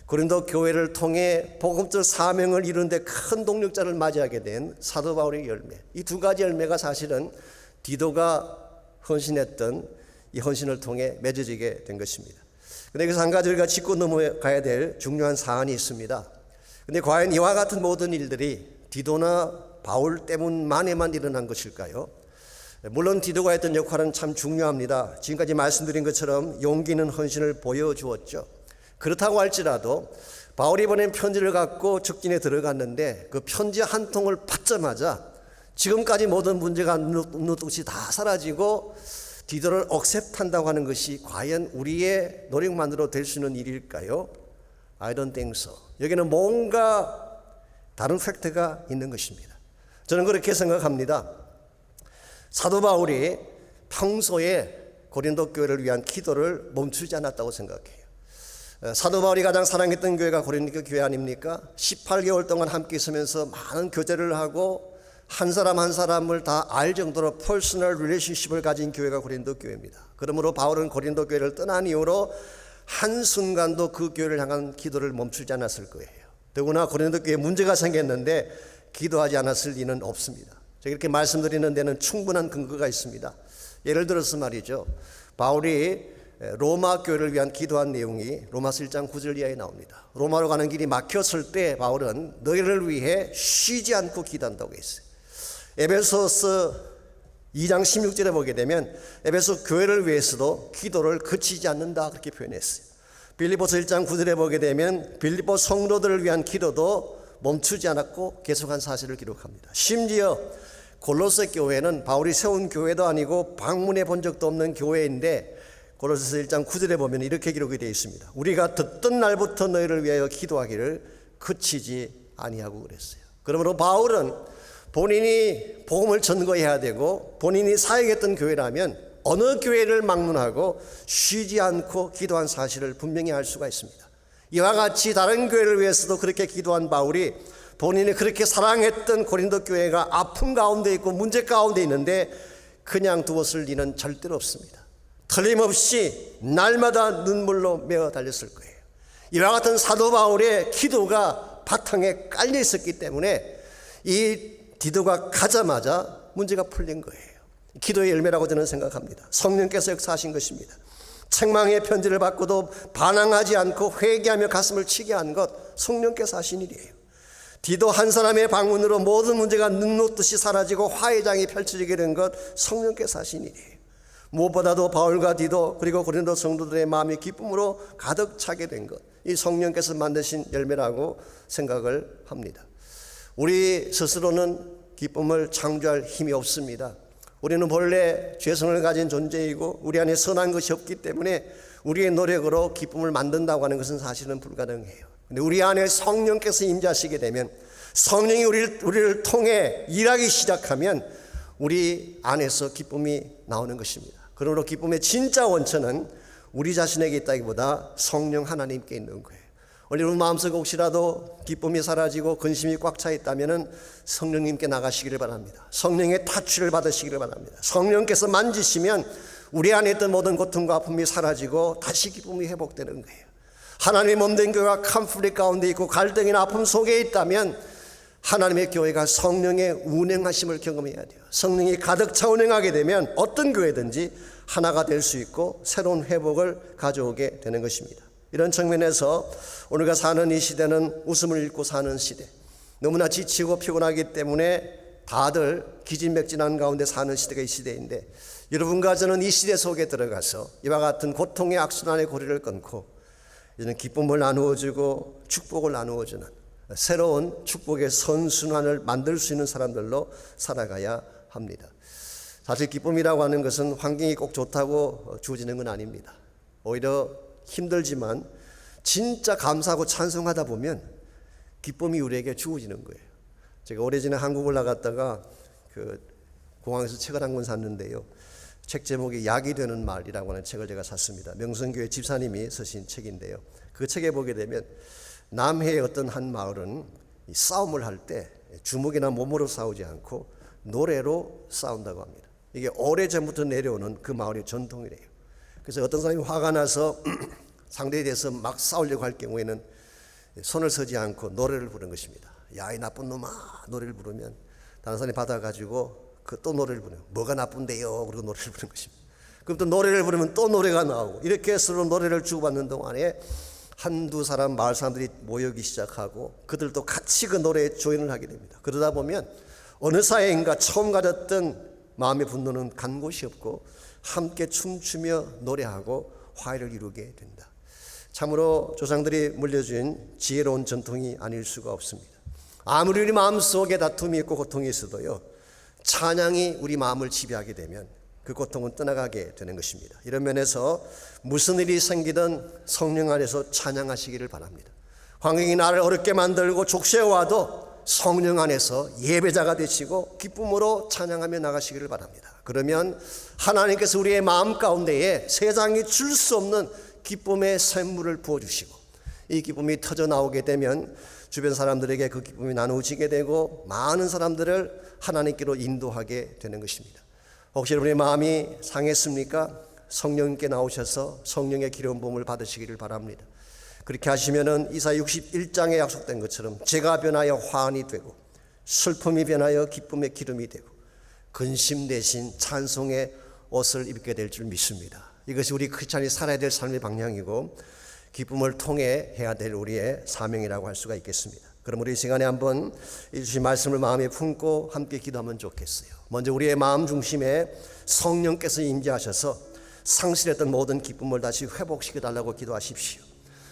고린도 교회를 통해 복음적 사명을 이루는 데 큰 동력자를 맞이하게 된 사도 바울의 열매, 이 두 가지 열매가 사실은 디도가 헌신했던 이 헌신을 통해 맺어지게 된 것입니다. 그런데 여기서 한 가지 우리가 짚고 넘어가야 될 중요한 사안이 있습니다. 그런데 과연 이와 같은 모든 일들이 디도나 바울 때문만에만 일어난 것일까요? 물론 디도가 했던 역할은 참 중요합니다. 지금까지 말씀드린 것처럼 용기 있는 헌신을 보여주었죠. 그렇다고 할지라도 바울이 보낸 편지를 갖고 적진에 들어갔는데 그 편지 한 통을 받자마자 지금까지 모든 문제가 눈뜨시 다 사라지고 디도를 억셉한다고 하는 것이 과연 우리의 노력만으로 될 수 있는 일일까요? I don't think so. 여기는 뭔가 다른 팩트가 있는 것입니다. 저는 그렇게 생각합니다. 사도 바울이 평소에 고린도 교회를 위한 기도를 멈추지 않았다고 생각해요. 사도 바울이 가장 사랑했던 교회가 고린도 교회 아닙니까? 18개월 동안 함께 있으면서 많은 교제를 하고 한 사람 한 사람을 다 알 정도로 퍼스널 릴레이션십을 가진 교회가 고린도 교회입니다. 그러므로 바울은 고린도 교회를 떠난 이후로 한순간도 그 교회를 향한 기도를 멈추지 않았을 거예요. 더구나 고린도 교회에 문제가 생겼는데 기도하지 않았을 리는 없습니다. 제가 이렇게 말씀드리는 데는 충분한 근거가 있습니다. 예를 들어서 말이죠, 바울이 로마 교회를 위한 기도한 내용이 로마서 1장 9절 이하에 나옵니다. 로마로 가는 길이 막혔을 때 바울은 너희를 위해 쉬지 않고 기도한다고 했어요. 에베소서 2장 16절에 보게 되면 에베소 교회를 위해서도 기도를 그치지 않는다 그렇게 표현했어요. 빌립보서 1장 9절에 보게 되면 빌립보 성도들을 위한 기도도 멈추지 않았고 계속한 사실을 기록합니다. 심지어 골로새 교회는 바울이 세운 교회도 아니고 방문해 본 적도 없는 교회인데 골로새서 1장 9절에 보면 이렇게 기록이 되어 있습니다. 우리가 듣던 날부터 너희를 위하여 기도하기를 그치지 아니하고 그랬어요. 그러므로 바울은 본인이 복음을 전거해야 되고 본인이 사역했던 교회라면 어느 교회를 막론하고 쉬지 않고 기도한 사실을 분명히 알 수가 있습니다. 이와 같이 다른 교회를 위해서도 그렇게 기도한 바울이 본인이 그렇게 사랑했던 고린도 교회가 아픔 가운데 있고 문제 가운데 있는데 그냥 두었을 리는 절대로 없습니다. 틀림없이 날마다 눈물로 메어 달렸을 거예요. 이와 같은 사도 바울의 기도가 바탕에 깔려 있었기 때문에 이 디도가 가자마자 문제가 풀린 거예요. 기도의 열매라고 저는 생각합니다. 성령께서 역사하신 것입니다. 책망의 편지를 받고도 반항하지 않고 회개하며 가슴을 치게 한 것 성령께서 하신 일이에요. 디도 한 사람의 방문으로 모든 문제가 눈 녹듯이 사라지고 화해장이 펼쳐지게 된 것 성령께서 하신 일이에요. 무엇보다도 바울과 디도 그리고 고린도 성도들의 마음이 기쁨으로 가득 차게 된 것, 이 성령께서 만드신 열매라고 생각을 합니다. 우리 스스로는 기쁨을 창조할 힘이 없습니다. 우리는 본래 죄성을 가진 존재이고 우리 안에 선한 것이 없기 때문에 우리의 노력으로 기쁨을 만든다고 하는 것은 사실은 불가능해요. 근데 우리 안에 성령께서 임재하시게 되면, 성령이 우리를 통해 일하기 시작하면 우리 안에서 기쁨이 나오는 것입니다. 그러므로 기쁨의 진짜 원천은 우리 자신에게 있다기보다 성령 하나님께 있는 거예요. 여러분 마음속에 혹시라도 기쁨이 사라지고 근심이 꽉 차 있다면 성령님께 나가시기를 바랍니다. 성령의 타취를 받으시기를 바랍니다. 성령께서 만지시면 우리 안에 있던 모든 고통과 아픔이 사라지고 다시 기쁨이 회복되는 거예요. 하나님의 몸된 교회가 컨플릭트 가운데 있고 갈등이나 아픔 속에 있다면 하나님의 교회가 성령의 운행하심을 경험해야 돼요. 성령이 가득 차 운행하게 되면 어떤 교회든지 하나가 될 수 있고 새로운 회복을 가져오게 되는 것입니다. 이런 측면에서 우리가 사는 이 시대는 웃음을 잃고 사는 시대, 너무나 지치고 피곤하기 때문에 다들 기진맥진한 가운데 사는 시대가 이 시대인데, 여러분과 저는 이 시대 속에 들어가서 이와 같은 고통의 악순환의 고리를 끊고 이제는 기쁨을 나누어주고 축복을 나누어주는 새로운 축복의 선순환을 만들 수 있는 사람들로 살아가야 합니다. 사실 기쁨이라고 하는 것은 환경이 꼭 좋다고 주어지는 건 아닙니다. 오히려 힘들지만 진짜 감사하고 찬송하다 보면 기쁨이 우리에게 주어지는 거예요. 제가 오래전에 한국을 나갔다가 공항에서 책을 한 권 샀는데요. 책 제목이 약이 되는 말이라고 하는 책을 제가 샀습니다. 명성교회 집사님이 쓰신 책인데요. 그 책에 보게 되면 남해의 어떤 한 마을은 싸움을 할 때 주먹이나 몸으로 싸우지 않고 노래로 싸운다고 합니다. 이게 오래전부터 내려오는 그 마을의 전통이래요. 그래서 어떤 사람이 화가 나서 상대에 대해서 막 싸우려고 할 경우에는 손을 서지 않고 노래를 부르는 것입니다. 야, 이 나쁜 놈아, 노래를 부르면 다른 사람이 받아가지고 그 또 노래를 부르는, 뭐가 나쁜데요? 그리고 노래를 부르는 것입니다. 그럼 또 노래를 부르면 또 노래가 나오고, 이렇게 서로 노래를 주고받는 동안에 한두 사람, 마을 사람들이 모이기 시작하고 그들도 같이 그 노래에 조인을 하게 됩니다. 그러다 보면 어느 사회인가 처음 가졌던 마음의 분노는 간 곳이 없고 함께 춤추며 노래하고 화해를 이루게 된다. 참으로 조상들이 물려준 지혜로운 전통이 아닐 수가 없습니다. 아무리 우리 마음속에 다툼이 있고 고통이 있어도요, 찬양이 우리 마음을 지배하게 되면 그 고통은 떠나가게 되는 것입니다. 이런 면에서 무슨 일이 생기든 성령 안에서 찬양하시기를 바랍니다. 환경이 나를 어렵게 만들고 족쇄와도 성령 안에서 예배자가 되시고 기쁨으로 찬양하며 나가시기를 바랍니다. 그러면 하나님께서 우리의 마음 가운데에 세상이 줄 수 없는 기쁨의 샘물을 부어주시고, 이 기쁨이 터져 나오게 되면 주변 사람들에게 그 기쁨이 나누어지게 되고 많은 사람들을 하나님께로 인도하게 되는 것입니다. 혹시 여러분의 마음이 상했습니까? 성령님께 나오셔서 성령의 기름 부음을 받으시기를 바랍니다. 그렇게 하시면은 이사야 61장에 약속된 것처럼 죄가 변하여 화환이 되고 슬픔이 변하여 기쁨의 기름이 되고 근심 대신 찬송의 옷을 입게 될 줄 믿습니다. 이것이 우리 크리스찬이 살아야 될 삶의 방향이고 기쁨을 통해 해야 될 우리의 사명이라고 할 수가 있겠습니다. 그럼 우리 이 시간에 한번 이 주신 말씀을 마음에 품고 함께 기도하면 좋겠어요. 먼저 우리의 마음 중심에 성령께서 임재하셔서 상실했던 모든 기쁨을 다시 회복시켜달라고 기도하십시오.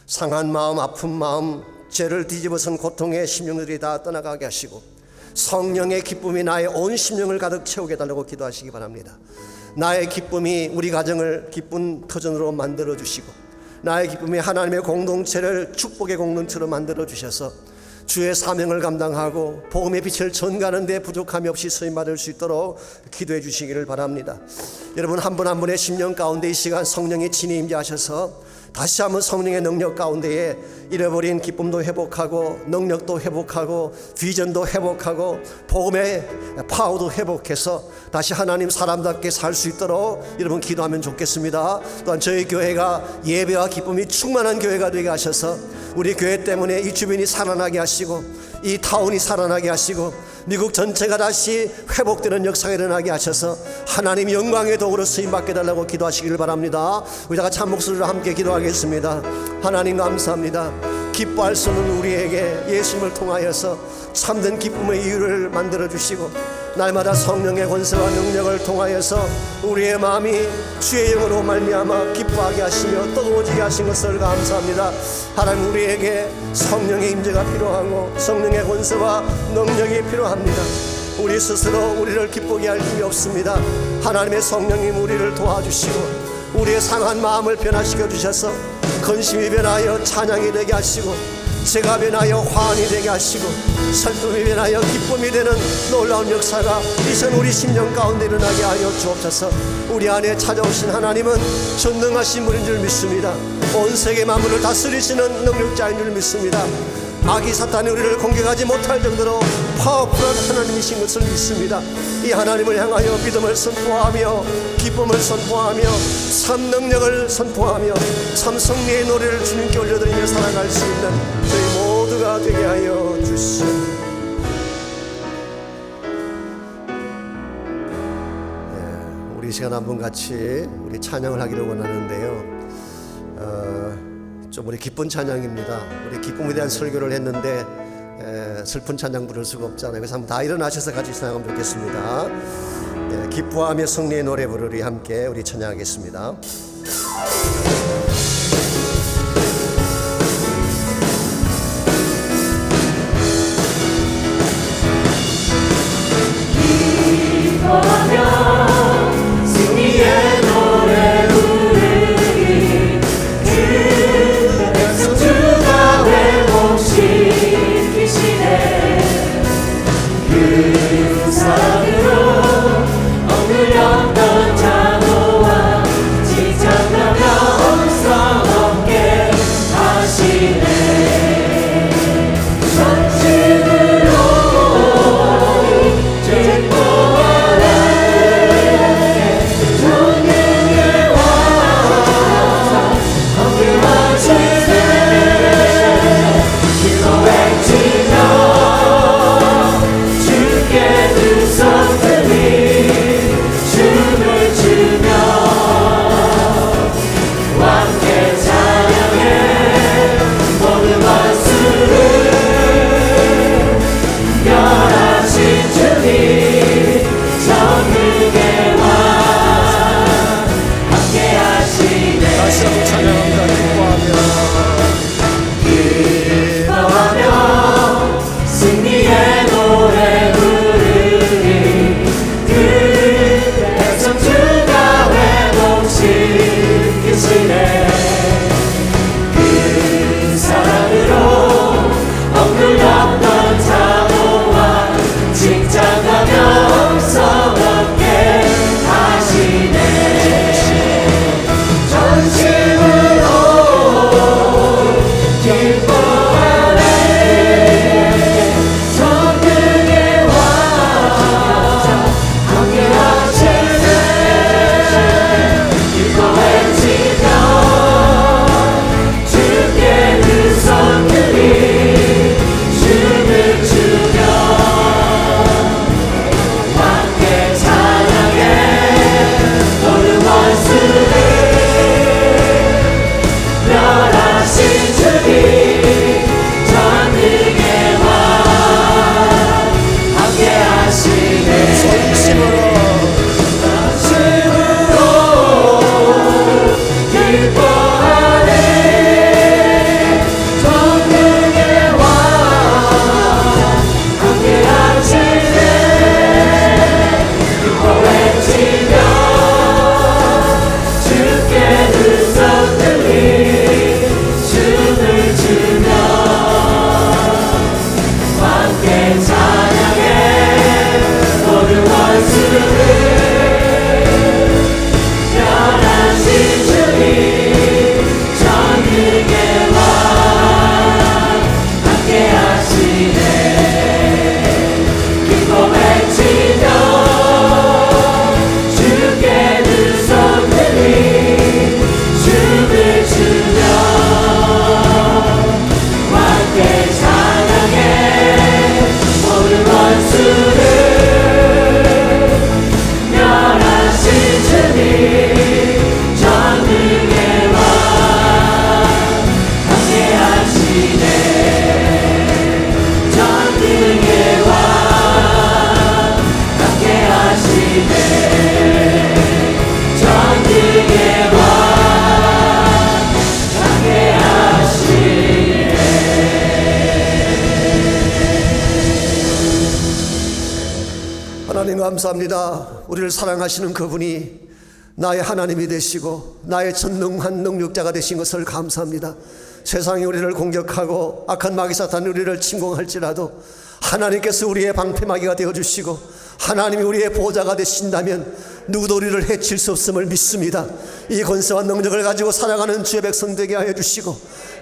상한 마음, 아픈 마음, 죄를 뒤집어선 고통의 심령들이 다 떠나가게 하시고 성령의 기쁨이 나의 온 심령을 가득 채우게 해달라고 기도하시기 바랍니다. 나의 기쁨이 우리 가정을 기쁜 터전으로 만들어 주시고 나의 기쁨이 하나님의 공동체를 축복의 공동체로 만들어 주셔서 주의 사명을 감당하고 복음의 빛을 전가하는 데 부족함이 없이 쓰임받을 수 있도록 기도해 주시기를 바랍니다. 여러분 한 분 한 분의 심령 가운데 이 시간 성령의 진이 임재하셔서 다시 한번 성령의 능력 가운데에 잃어버린 기쁨도 회복하고 능력도 회복하고 비전도 회복하고 복음의 파워도 회복해서 다시 하나님 사람답게 살 수 있도록 여러분 기도하면 좋겠습니다. 또한 저희 교회가 예배와 기쁨이 충만한 교회가 되게 하셔서 우리 교회 때문에 이 주변이 살아나게 하시고 이 타운이 살아나게 하시고 미국 전체가 다시 회복되는 역사가 일어나게 하셔서 하나님 영광의 도구로 쓰임받게 달라고 기도하시기를 바랍니다. 우리 다 같이 한 목소리로 함께 기도하겠습니다. 하나님 감사합니다. 기뻐할 수 없는 우리에게 예수님을 통하여서 참된 기쁨의 이유를 만들어주시고 날마다 성령의 권세와 능력을 통하여서 우리의 마음이 주의 영으로 말미암아 기뻐하게 하시며 뜨거워지게 하신 것을 감사합니다. 하나님 우리에게 성령의 임재가 필요하고 성령의 권세와 능력이 필요합니다. 우리 스스로 우리를 기쁘게 할 힘이 없습니다. 하나님의 성령님 우리를 도와주시고 우리의 상한 마음을 변화시켜 주셔서 근심이 변하여 찬양이 되게 하시고 죄가 변하여 화환이 되게 하시고 슬픔이 변하여 기쁨이 되는 놀라운 역사가 이전 우리 심령 가운데 일어나게 하여 주옵소서. 우리 안에 찾아오신 하나님은 전능하신 분인 줄 믿습니다. 온 세계 만물을 다스리시는 능력자인 줄 믿습니다. 마귀 사탄이 우리를 공격하지 못할 정도로 파워풀한 하나님이신 것을 믿습니다. 이 하나님을 향하여 믿음을 선포하며 기쁨을 선포하며 참 능력을 선포하며 참 승리의 노래를 주님께 올려드리며 살아갈 수 있는 저희 모두가 되게 하여 주시옵소서. 우리 시간 한번 같이 우리 찬양을 하기를 원하는데요. 좀 우리 기쁜 찬양입니다. 우리 기쁨에 대한 설교를 했는데 슬픈 찬양 부를 수가 없잖아요. 그래서 한번 다 일어나셔서 같이 찬양하면 좋겠습니다. 기뻐하며 승리의 노래 부르리 함께 우리 찬양하겠습니다. 기뻐하며 승리의 노래 부르리 주 백성 주가 회복시키시네 그 산으로 억눌렸던 장로와 지장하며 엄상 없게 하시네 전심으로 하나님 감사합니다. 우리를 사랑하시는 그분이 나의 하나님이 되시고 나의 전능한 능력자가 되신 것을 감사합니다. 세상이 우리를 공격하고 악한 마귀 사탄이 우리를 침공할지라도 하나님께서 우리의 방패막이가 되어주시고 하나님이 우리의 보호자가 되신다면 누구도 우리를 해칠 수 없음을 믿습니다. 이 권세와 능력을 가지고 살아가는 주의 백성 되게 하여 주시고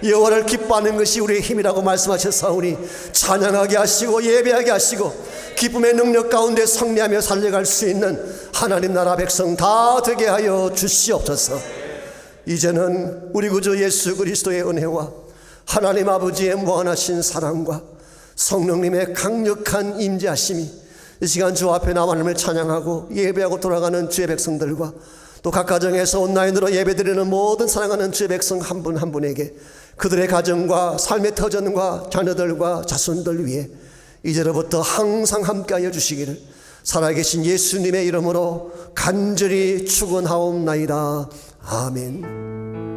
여호와를 기뻐하는 것이 우리의 힘이라고 말씀하셨사오니 찬양하게 하시고 예배하게 하시고 기쁨의 능력 가운데 승리하며 살려갈 수 있는 하나님 나라 백성 다 되게 하여 주시옵소서. 이제는 우리 구주 예수 그리스도의 은혜와 하나님 아버지의 무한하신 사랑과 성령님의 강력한 임재하심이 이 시간 주 앞에 나와 하나님을 찬양하고 예배하고 돌아가는 주의 백성들과 또 각 가정에서 온라인으로 예배드리는 모든 사랑하는 주의 백성 한 분 한 분에게 그들의 가정과 삶의 터전과 자녀들과 자손들 위해 이제로부터 항상 함께하여 주시기를 살아계신 예수님의 이름으로 간절히 축원하옵나이다. 아멘.